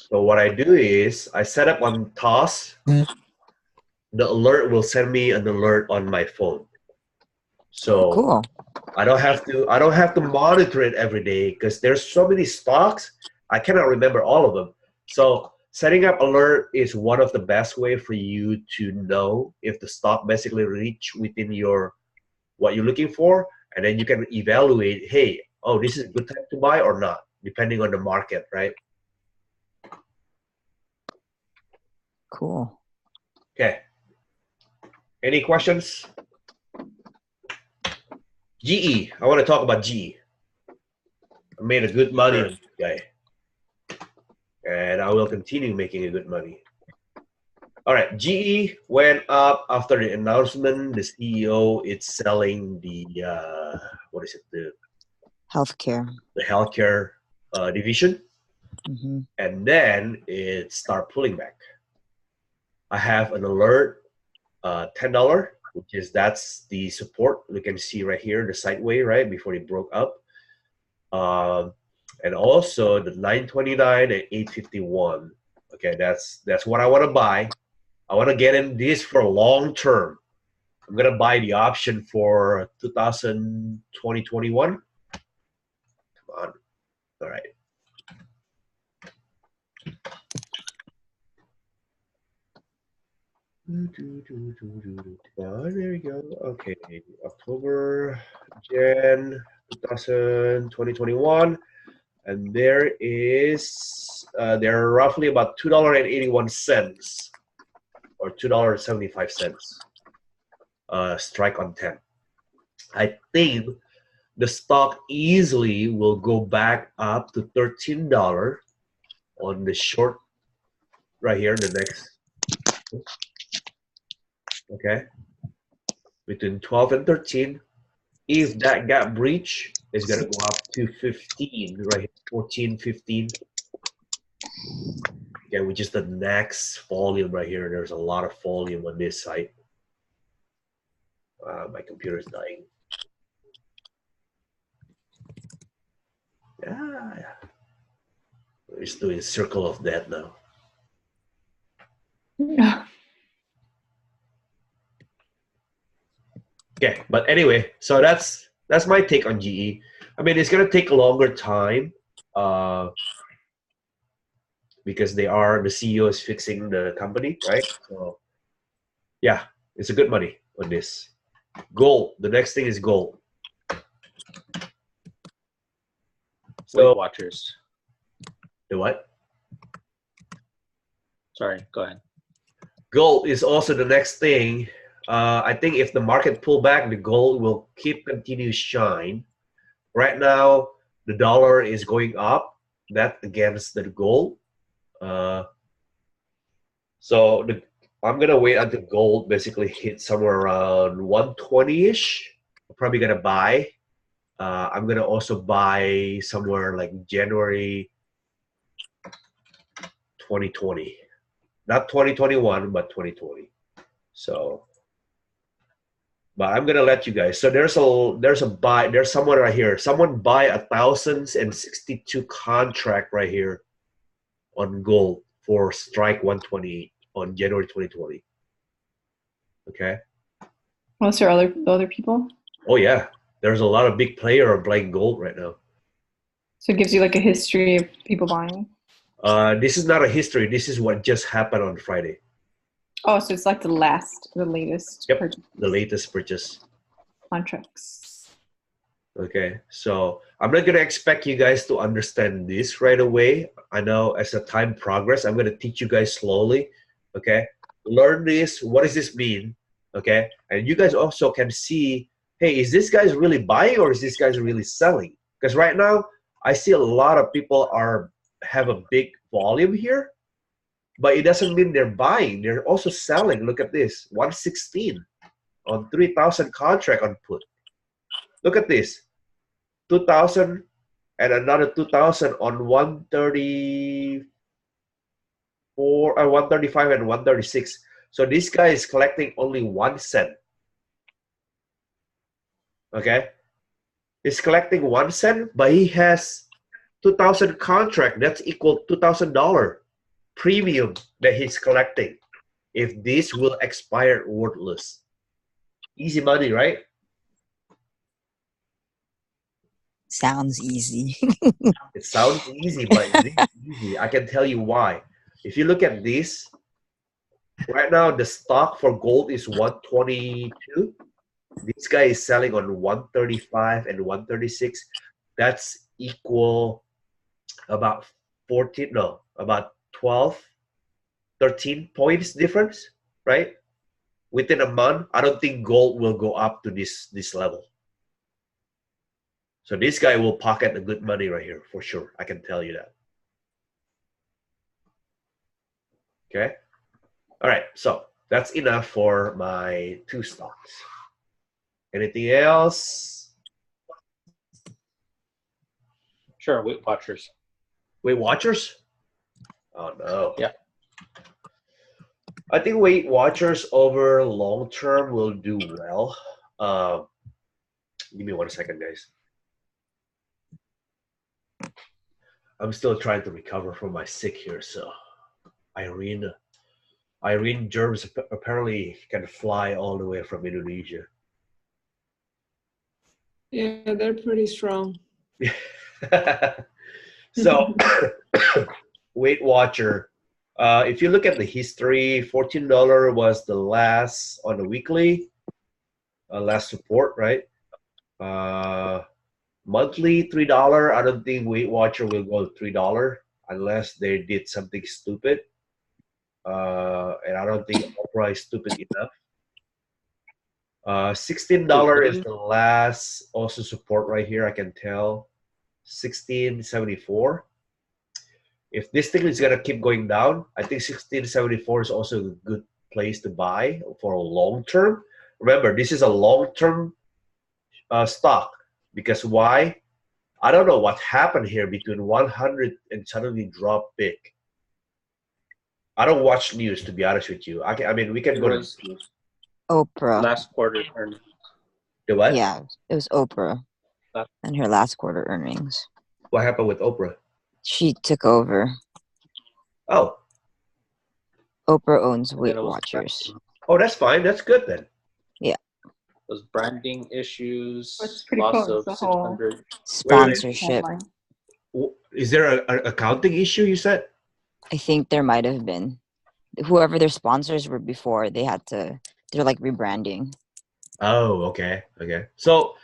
So what I do is I set up on toss. The alert will send me an alert on my phone. So cool. I don't have to monitor it every day because there's so many stocks. I cannot remember all of them. So setting up alert is one of the best way for you to know if the stock basically reach within what you're looking for, and then you can evaluate, hey, oh, this is a good time to buy or not. depending on the market, right? Cool. Okay. Any questions? GE. I want to talk about GE. I made a good money on this guy, and I will continue making a good money. All right, GE went up after the announcement. The CEO is selling the what is it? The healthcare division, and then it start pulling back. I have an alert, $10, which is that's the support. You can see right here the sideway right before it broke up, and also the 929 and 851. Okay, that's what I want to buy. I want to get in this for long term. I'm gonna buy the option for 2021. Come on. All right. Oh, there we go. Okay, October, Jan 2021, and there are roughly about $2.81 or $2.75. Strike on 10. I think the stock easily will go back up to $13 on the short right here, the next. Okay, between 12 and 13. If that gap breach is going to go up to 15, right here, 14, 15. Okay, which is the next volume right here. There's a lot of volume on this side. My computer is dying. Yeah, we're just doing circle of death now. Yeah. Okay, but anyway, so that's my take on GE. I mean, it's gonna take a longer time because the CEO is fixing the company, right? So yeah, it's a good money on this. Gold. The next thing is gold. So Weight Watchers. The what? Sorry, go ahead. Gold is also the next thing. I think if the market pull back, the gold will continue shine. Right now, the dollar is going up, that against the gold. So I'm gonna wait until gold basically hit somewhere around 120-ish. I'm probably gonna buy. I'm gonna also buy somewhere like January 2020, not 2021, but 2020. So. But I'm gonna let you guys. So there's a buy. There's someone right here. Someone buy 1,062 contract right here on gold for strike 128 on January 2020. Okay. Oh, so are other people? Oh yeah, there's a lot of big player playing gold right now. So it gives you like a history of people buying. This is not a history. This is what just happened on Friday. Oh, so it's like the latest Yep, purchase. the latest purchase. Contracts. Okay, so I'm not gonna expect you guys to understand this right away. I know as the time progress, I'm gonna teach you guys slowly. Okay, learn this. What does this mean? Okay, and you guys also can see, hey, is this guy's really buying or is this guy's really selling? Because right now, I see a lot of people have a big volume here, but it doesn't mean they're buying. They're also selling. Look at this, 116 on 3,000 contract on put. Look at this, 2,000 and another 2,000 on 134, 135 and 136. So this guy is collecting only 1 cent. Okay, he's collecting 1 cent, but he has 2,000 contract. That's equal $2,000 premium that he's collecting. If this will expire worthless, easy money, right? Sounds easy. It sounds easy, but it is easy. I can tell you why. If you look at this, right now the stock for gold is 122. This guy is selling on 135 and 136. That's equal about 14, no, about 12, 13 points difference, right? Within a month, I don't think gold will go up to this level. So this guy will pocket the good money right here for sure. I can tell you that. Okay. All right. So that's enough for my 2 stocks. Anything else? Sure, Weight Watchers. Weight Watchers? Oh no. Yeah. I think Weight Watchers over long term will do well. Give me 1 second, guys. I'm still trying to recover from my sick here. So Irene germs apparently can fly all the way from Indonesia. Yeah, they're pretty strong. So Weight Watcher, if you look at the history, $14 was the last on the weekly, last support, right? Monthly $3. I don't think Weight Watcher will go to $3 unless they did something stupid. And I don't think Oprah is stupid enough. $16 is the last also support right here. I can tell. $16.74. If this thing is gonna keep going down, I think $16.74 is also a good place to buy for a long term. Remember, this is a long term stock. Because why? I don't know what happened here between 100 and suddenly drop big. I don't watch news, to be honest with you. I mean, we can go to Oprah. Last quarter earnings. the what? Yeah, it was Oprah and her last quarter earnings. What happened with Oprah? She took over. Oh. Oprah owns Weight Watchers. Oh, that's fine. That's good then. Yeah. Those branding issues, That's pretty loss cool. of It's a whole 600. Sponsorship. Is there an accounting issue, you said? I think there might have been. Whoever their sponsors were before, they're like rebranding. Oh, okay. Okay. So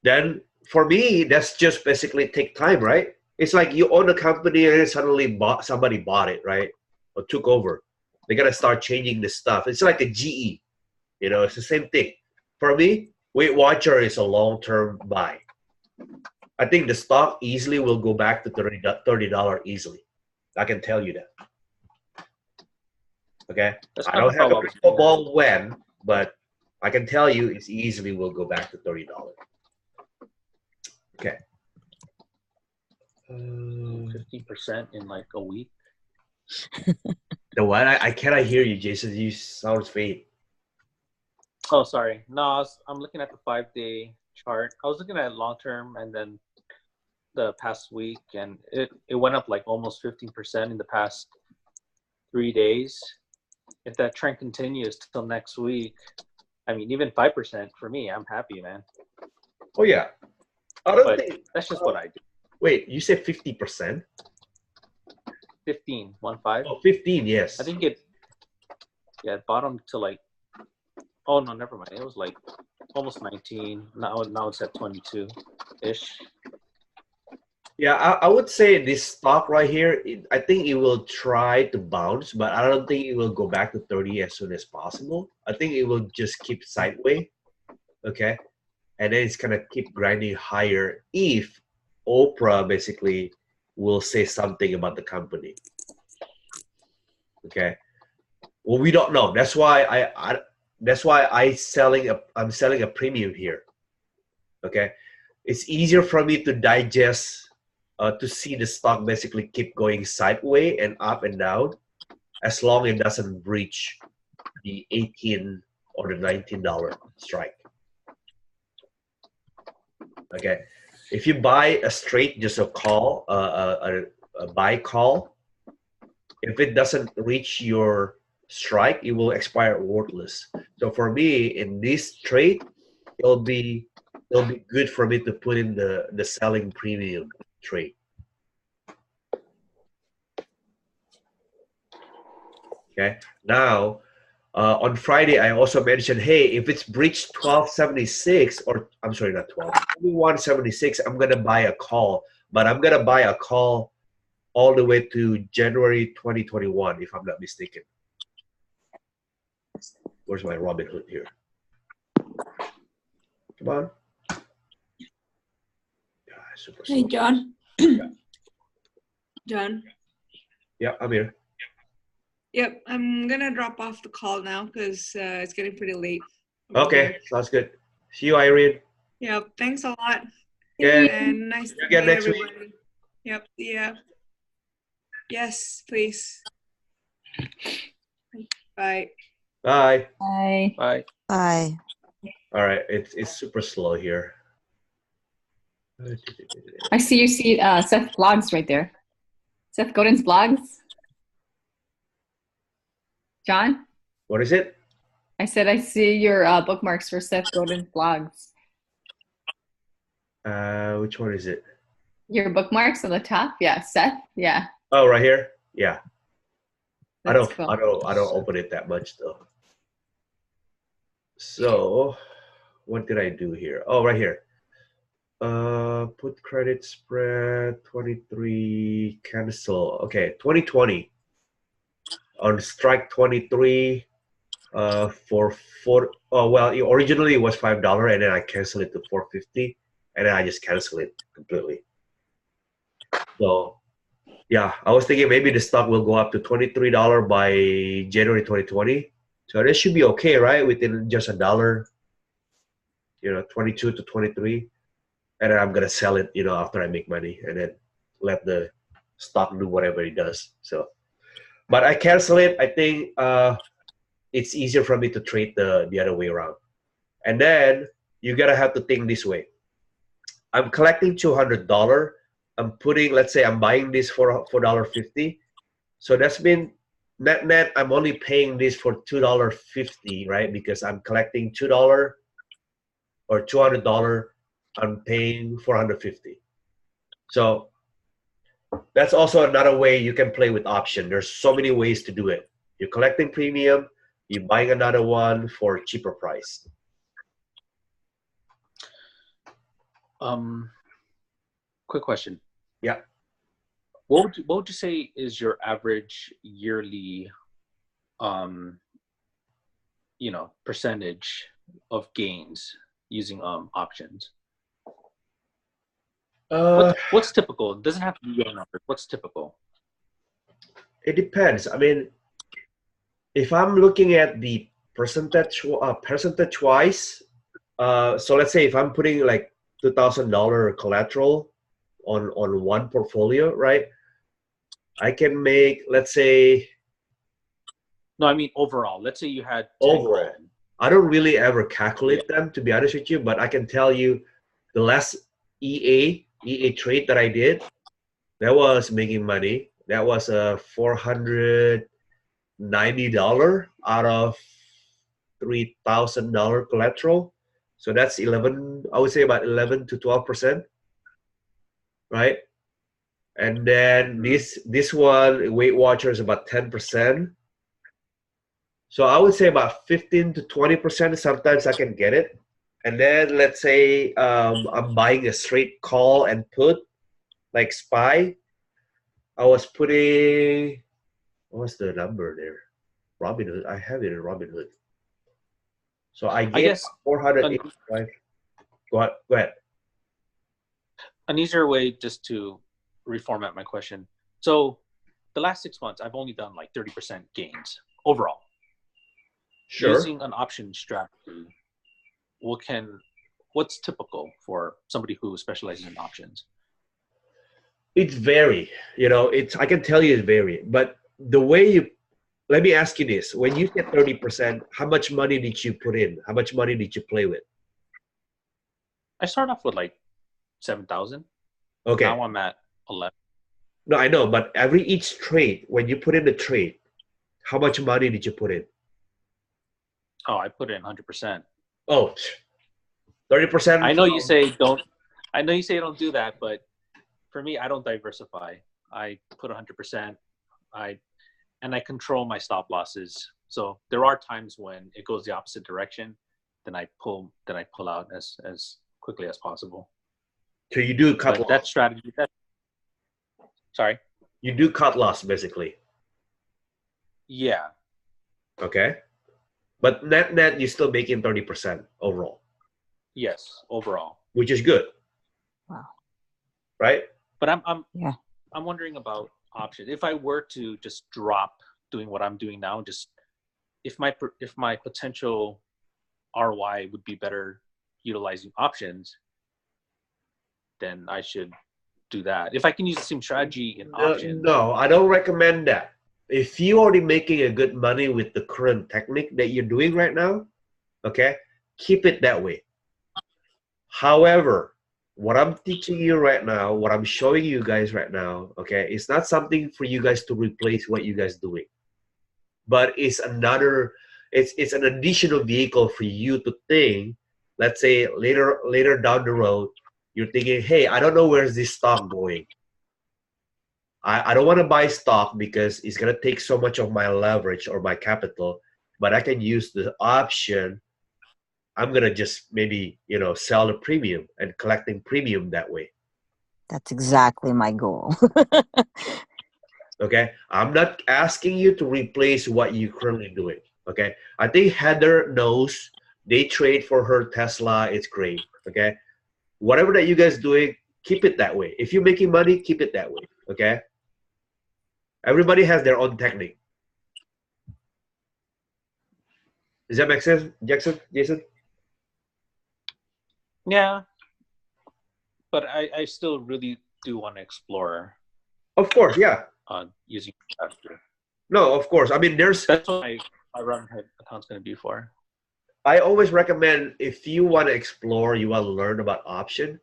then for me, that's just basically take time, right? It's like you own a company and then suddenly somebody bought it, right? Or took over. They got to start changing the stuff. It's like a GE. You know, it's the same thing. For me, Weight Watcher is a long-term buy. I think the stock easily will go back to $30 easily. I can tell you that. Okay? I don't have a crystal ball when, but I can tell you it easily will go back to $30. Okay. 50% in like a week. The what? I cannot hear you, Jason. You sound faint. Oh, sorry. No, I'm looking at the 5-day chart. I was looking at long term and then the past week, and it went up like almost 15% in the past 3 days. If that trend continues till next week, I mean, even 5% for me, I'm happy, man. Oh, yeah. But that's just what I do. Wait, you said 50%? 15. Oh, 15, yes. I think it bottomed to like, oh no, never mind. It was like almost 19. Now it's at 22-ish. Yeah, I would say this stock right here, I think it will try to bounce, but I don't think it will go back to 30 as soon as possible. I think it will just keep sideways, okay? And then it's going to keep grinding higher if Oprah basically will say something about the company, okay? Well, we don't know. That's why I'm selling a premium here, okay? It's easier for me to digest to see the stock basically keep going sideways and up and down as long as it doesn't breach the $18 or the $19 strike. Okay, if you buy a straight, just a call, a buy call, if it doesn't reach your strike, it will expire worthless. So for me, in this trade, it'll be good for me to put in the selling premium trade. Okay. Now, on Friday, I also mentioned, hey, if it's breached 1276, or I'm sorry, not 12, 2176, I'm gonna buy a call. But I'm gonna buy a call all the way to January 2021, if I'm not mistaken. Where's my Robinhood here? Come on. Yeah, super Hey, slow. John. John. Yeah, I'm here. Yep, I'm gonna drop off the call now because it's getting pretty late. Okay, sounds good. See you, Irene. Yep, thanks a lot. Okay, And nice see to you again meet next week. everybody. Yep, yeah. Yes, please. Bye. Bye. Bye. Bye. Bye. All right, it's super slow here. I see you see Seth blogs right there. Seth Godin's blogs. John, What is it? I said I see your bookmarks for Seth Godin's blogs. Which one is it? Your bookmarks on the top? Yeah, Seth. Yeah. Oh, right here. Yeah. That's cool. I don't open it that much though. So, what did I do here? Oh, right here. Put credit spread 23 cancel. Okay, 2020 on strike 23 for four. Oh well, originally it was $5 and then I canceled it to $4.50 and then I just cancel it completely. So yeah, I was thinking maybe the stock will go up to $23 by January 2020. So this should be okay, right? Within just $1, 22 to 23. And then I'm gonna sell it, after I make money, and then let the stock do whatever it does. So, but I cancel it. I think it's easier for me to trade the other way around. And then you gotta have to think this way. I'm collecting $200. I'm putting, let's say, I'm buying this for $4.50. So that's been net. I'm only paying this for $2.50, right? Because I'm collecting $2 or $200. I'm paying $450. So that's also another way you can play with option. There's so many ways to do it. You're collecting premium, you're buying another one for a cheaper price. Quick question. Yeah. What would you say is your average yearly percentage of gains using options? What's typical? It doesn't have to be your number. What's typical? It depends. I mean, if I'm looking at the percentage-wise, so let's say if I'm putting like $2,000 collateral on one portfolio, right? I can make, let's say. No, I mean overall. Let's say you had 10 overall. grand. I don't really ever calculate them, to be honest with you, but I can tell you the last EA trade that I did, that was making money. That was a $490 out of $3,000 collateral. So that's I would say about 11 to 12%, right? And then this one, Weight Watcher, is about 10%. So I would say about 15 to 20%. Sometimes I can get it. And then let's say I'm buying a straight call and put, like SPY. I was putting, what's the number there? Robinhood. I have it in Robinhood. So I get 485. Go ahead. An easier way just to reformat my question. So the last 6 months, I've only done like 30% gains overall. Sure. Using an option strategy, what's typical for somebody who specializes in options? It's vary. I can tell you it's vary. But the way let me ask you this. When you get 30%, how much money did you put in? How much money did you play with? I start off with like 7,000. Okay. Now I'm at 11. No, I know, but each trade, when you put in the trade, how much money did you put in? Oh, I put in 100%. Oh, 30%. I know you say don't do that, but for me, I don't diversify. I put 100%. I control my stop losses. So there are times when it goes the opposite direction, then I pull out as quickly as possible. So you do cut loss. That strategy. Sorry. You do cut loss basically. Yeah. Okay. But net, you're still making 30% overall. Yes, overall. Which is good. Wow. Right? But Yeah. I'm wondering about options. If I were to just drop doing what I'm doing now, just if my potential ROI would be better utilizing options, then I should do that. If I can use the same strategy in options. No, I don't recommend that. If you're already making a good money with the current technique that you're doing right now, okay, keep it that way. However, what I'm teaching you right now, what I'm showing you guys right now, okay, it's not something for you guys to replace what you guys doing, but it's an additional vehicle for you to think. Let's say later down the road, you're thinking, hey, I don't know where's this stock going. I don't want to buy stock because it's going to take so much of my leverage or my capital, but I can use the option. I'm going to just maybe, sell the premium and collecting premium that way. That's exactly my goal. Okay. I'm not asking you to replace what you're currently doing. Okay. I think Heather knows they trade for her Tesla. It's great. Okay. Whatever that you guys doing, keep it that way. If you're making money, keep it that way. Okay. Everybody has their own technique. Does that make sense, Jason? Yeah. But I still really do want to explore. Of course, yeah. Using faster. No, of course. I mean, That's what my Robinhood account's going to be for. I always recommend if you want to explore, you want to learn about option,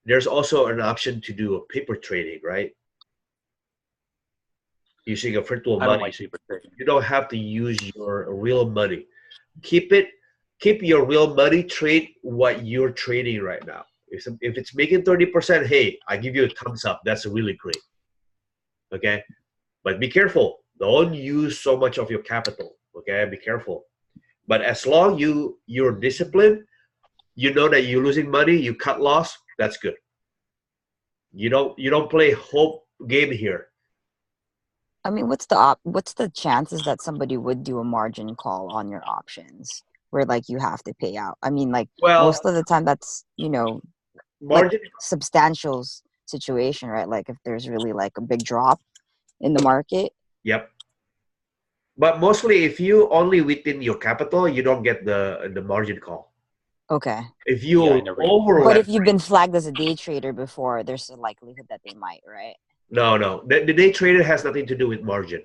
there's also an option to do a paper trading, right? Using a virtual I don't money. like paper trading. You don't have to use your real money. Keep your real money, trade what you're trading right now. If it's making 30%, hey, I give you a thumbs up. That's really great. Okay? But be careful. Don't use so much of your capital. Okay? Be careful. But as long you're disciplined, you know that you're losing money, you cut loss, that's good. You don't play hope game here. I mean, what's the chances that somebody would do a margin call on your options where like you have to pay out? I mean, like most of the time that's, margin like substantial situation, right? Like if there's really like a big drop in the market. Yep. But mostly if you only within your capital, you don't get the margin call. Okay. If you But if you've been flagged as a day trader before, there's a likelihood that they might, right? No. The day trader has nothing to do with margin.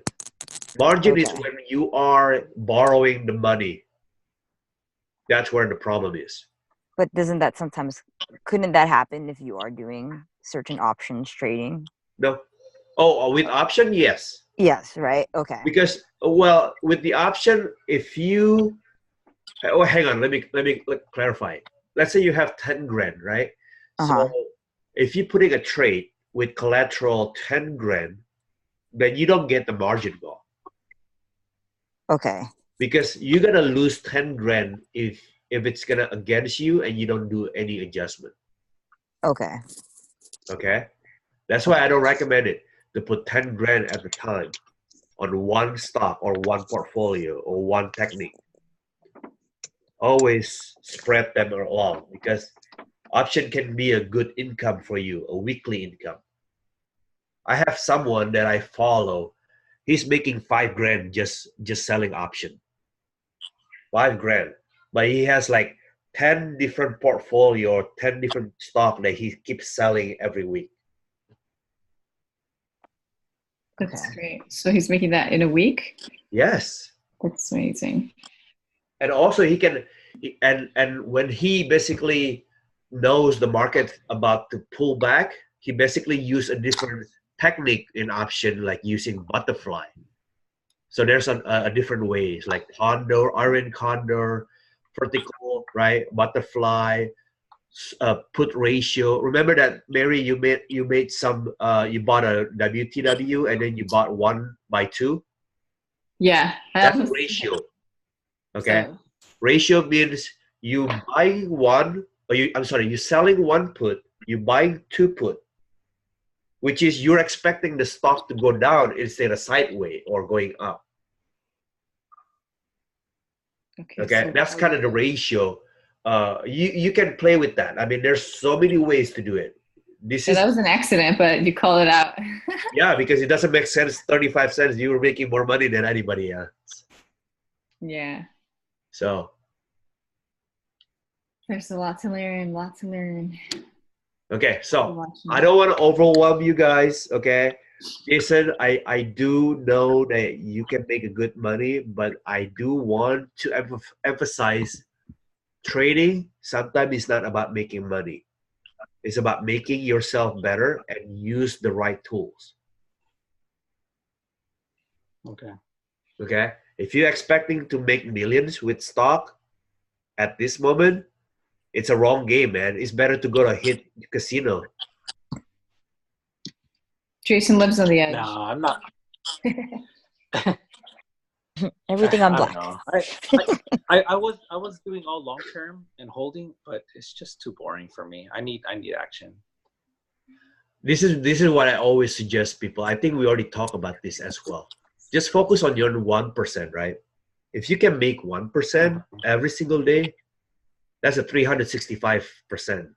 Margin is when you are borrowing the money. That's where the problem is. But couldn't that happen if you are doing certain options trading? No. Oh, with option, yes. Yes, right? Okay. Because, with the option, if you... Oh, hang on. Let me clarify. Let's say you have 10 grand, right? So if you're putting a trade with collateral 10 grand, then you don't get the margin call. Okay. Because you're gonna lose 10 grand if it's gonna against you and you don't do any adjustment. Okay. Okay. That's why I don't recommend it to put 10 grand at the time on one stock or one portfolio or one technique. Always spread them along because option can be a good income for you, a weekly income. I have someone that I follow. He's making 5 grand just selling option. 5 grand. But he has like 10 different portfolio, 10 different stock that he keeps selling every week. That's great. So he's making that in a week? Yes. That's amazing. And also he can, and when he basically knows the market about to pull back, he basically use a different technique in option, like using butterfly. So there's a different ways like condor, iron condor, vertical, right? Butterfly, put ratio. Remember that, Mary, you made some, you bought a WTW and then you bought 1/2. Yeah. That's ratio. Okay. So, ratio means you buying one, or you're selling one put, you buying 2 put. which is you're expecting the stock to go down instead of sideways or going up. Okay, so that's kind of the ratio. You can play with that. I mean, there's so many ways to do it. So that was an accident, but you call it out. Yeah, because it doesn't make sense. 35 cents, you were making more money than anybody else. Yeah. So there's a lot to learn, okay, so I don't want to overwhelm you guys, okay? Jason, I do know that you can make a good money, but I do want to emphasize trading sometimes it's not about making money. It's about making yourself better and use the right tools. Okay. Okay? If you're expecting to make millions with stock at this moment, it's a wrong game, man. It's better to go to hit casino. Jason lives on the edge. No, I'm not. Everything on black. I was doing all long term and holding, but it's just too boring for me. I need action. This is what I always suggest people. I think we already talked about this as well. Just focus on your 1%, right? If you can make 1% every single day, that's a 365%.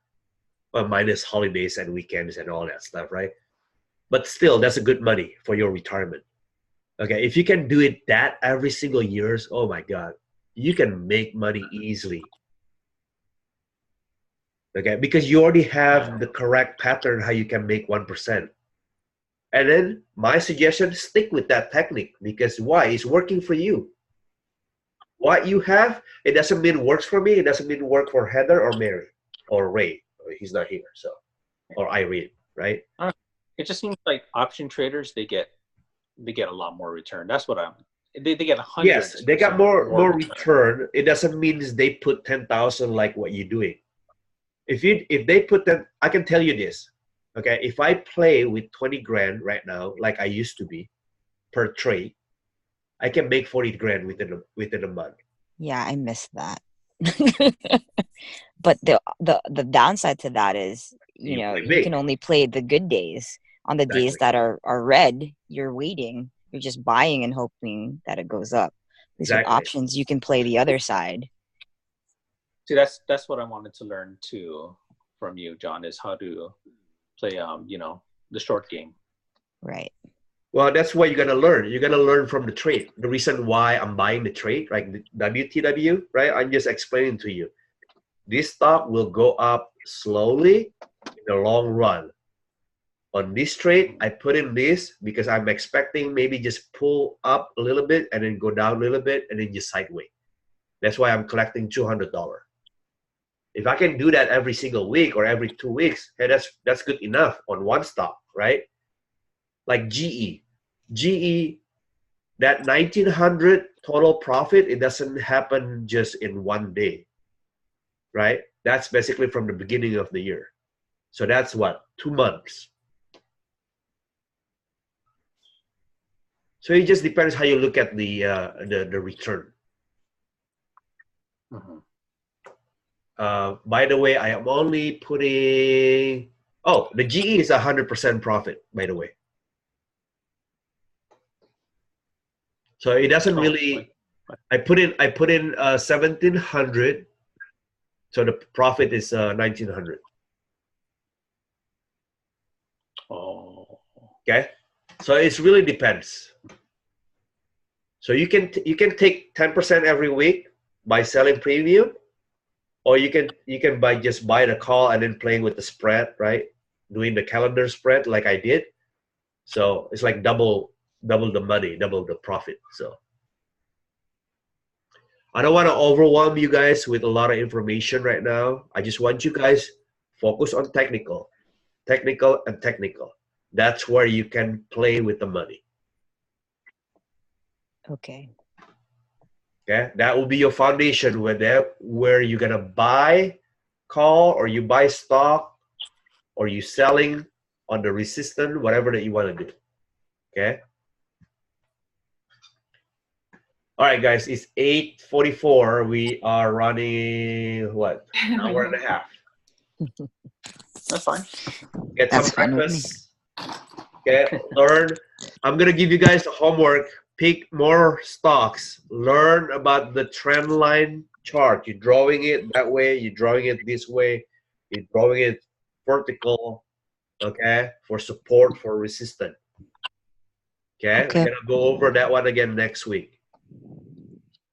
Well, minus holidays and weekends and all that stuff, right? But still, that's a good money for your retirement. Okay, if you can do it that every single year, oh my God, you can make money easily. Okay, because you already have the correct pattern how you can make 1%. And then my suggestion, stick with that technique because why? It's working for you. What you have, it doesn't mean works for me. It doesn't mean work for Heather or Mary or Ray. He's not here, so or Irene, right? It just seems like option traders they get a lot more return. That's what they get 100. Yes, they got more return. It doesn't mean they put 10,000 like what you're doing. If they put them, I can tell you this. Okay, if I play with 20 grand right now, like I used to be, per trade, I can make 40 grand within a month. Yeah, I missed that. But the downside to that is, you know, you can only play the good days. On the days that are red, you're waiting. You're just buying and hoping that it goes up. With options, you can play the other side. See, that's what I wanted to learn too from you, John, is how to play you know, the short game. Right. Well, that's what you're gonna learn. You're gonna learn from the trade. The reason why I'm buying the trade, right? The WTW, right? I'm just explaining to you. This stock will go up slowly in the long run. On this trade, I put in this because I'm expecting maybe just pull up a little bit and then go down a little bit and then just sideways. That's why I'm collecting $200. If I can do that every single week or every 2 weeks, hey, that's good enough on one stock, right? Like GE, that 1900 total profit, it doesn't happen just in one day, right? That's basically from the beginning of the year. So that's what, 2 months. So it just depends how you look at the return. Mm-hmm. By the way, I am only putting. Oh, the GE is 100% profit. By the way, so it doesn't really. I put in 1700. So the profit is 1900. Oh. Okay, so it really depends. So you can take 10% every week by selling premium, or you can just buy the call and then playing with the spread, right? Doing the calendar spread like I did. So it's like double the money, double the profit. So I don't want to overwhelm you guys with a lot of information right now. I just want you guys focus on technical. That's where you can play with the money. Okay. Okay, that will be your foundation where you're gonna buy call or you buy stock or you selling on the resistance, whatever that you want to do. Okay. All right, guys, it's 8:44. We are running what? An hour and a half. That's fine. Get some breakfast. Okay, learn. I'm gonna give you guys the homework. Pick more stocks. Learn about the trend line chart. You're drawing it that way. You're drawing it this way. You're drawing it vertical. Okay, for support, for resistance. Okay, we're Okay. gonna go over that one again next week.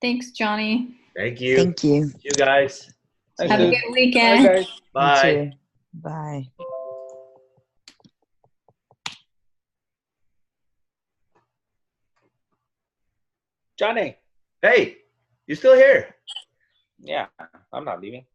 Thanks, Johnny. Thank you. Thank you. See you guys. Thanks, Have a dude. good Bye, weekend. guys. You Bye. too. Bye. Johnny. Hey, you still here? Yeah, I'm not leaving.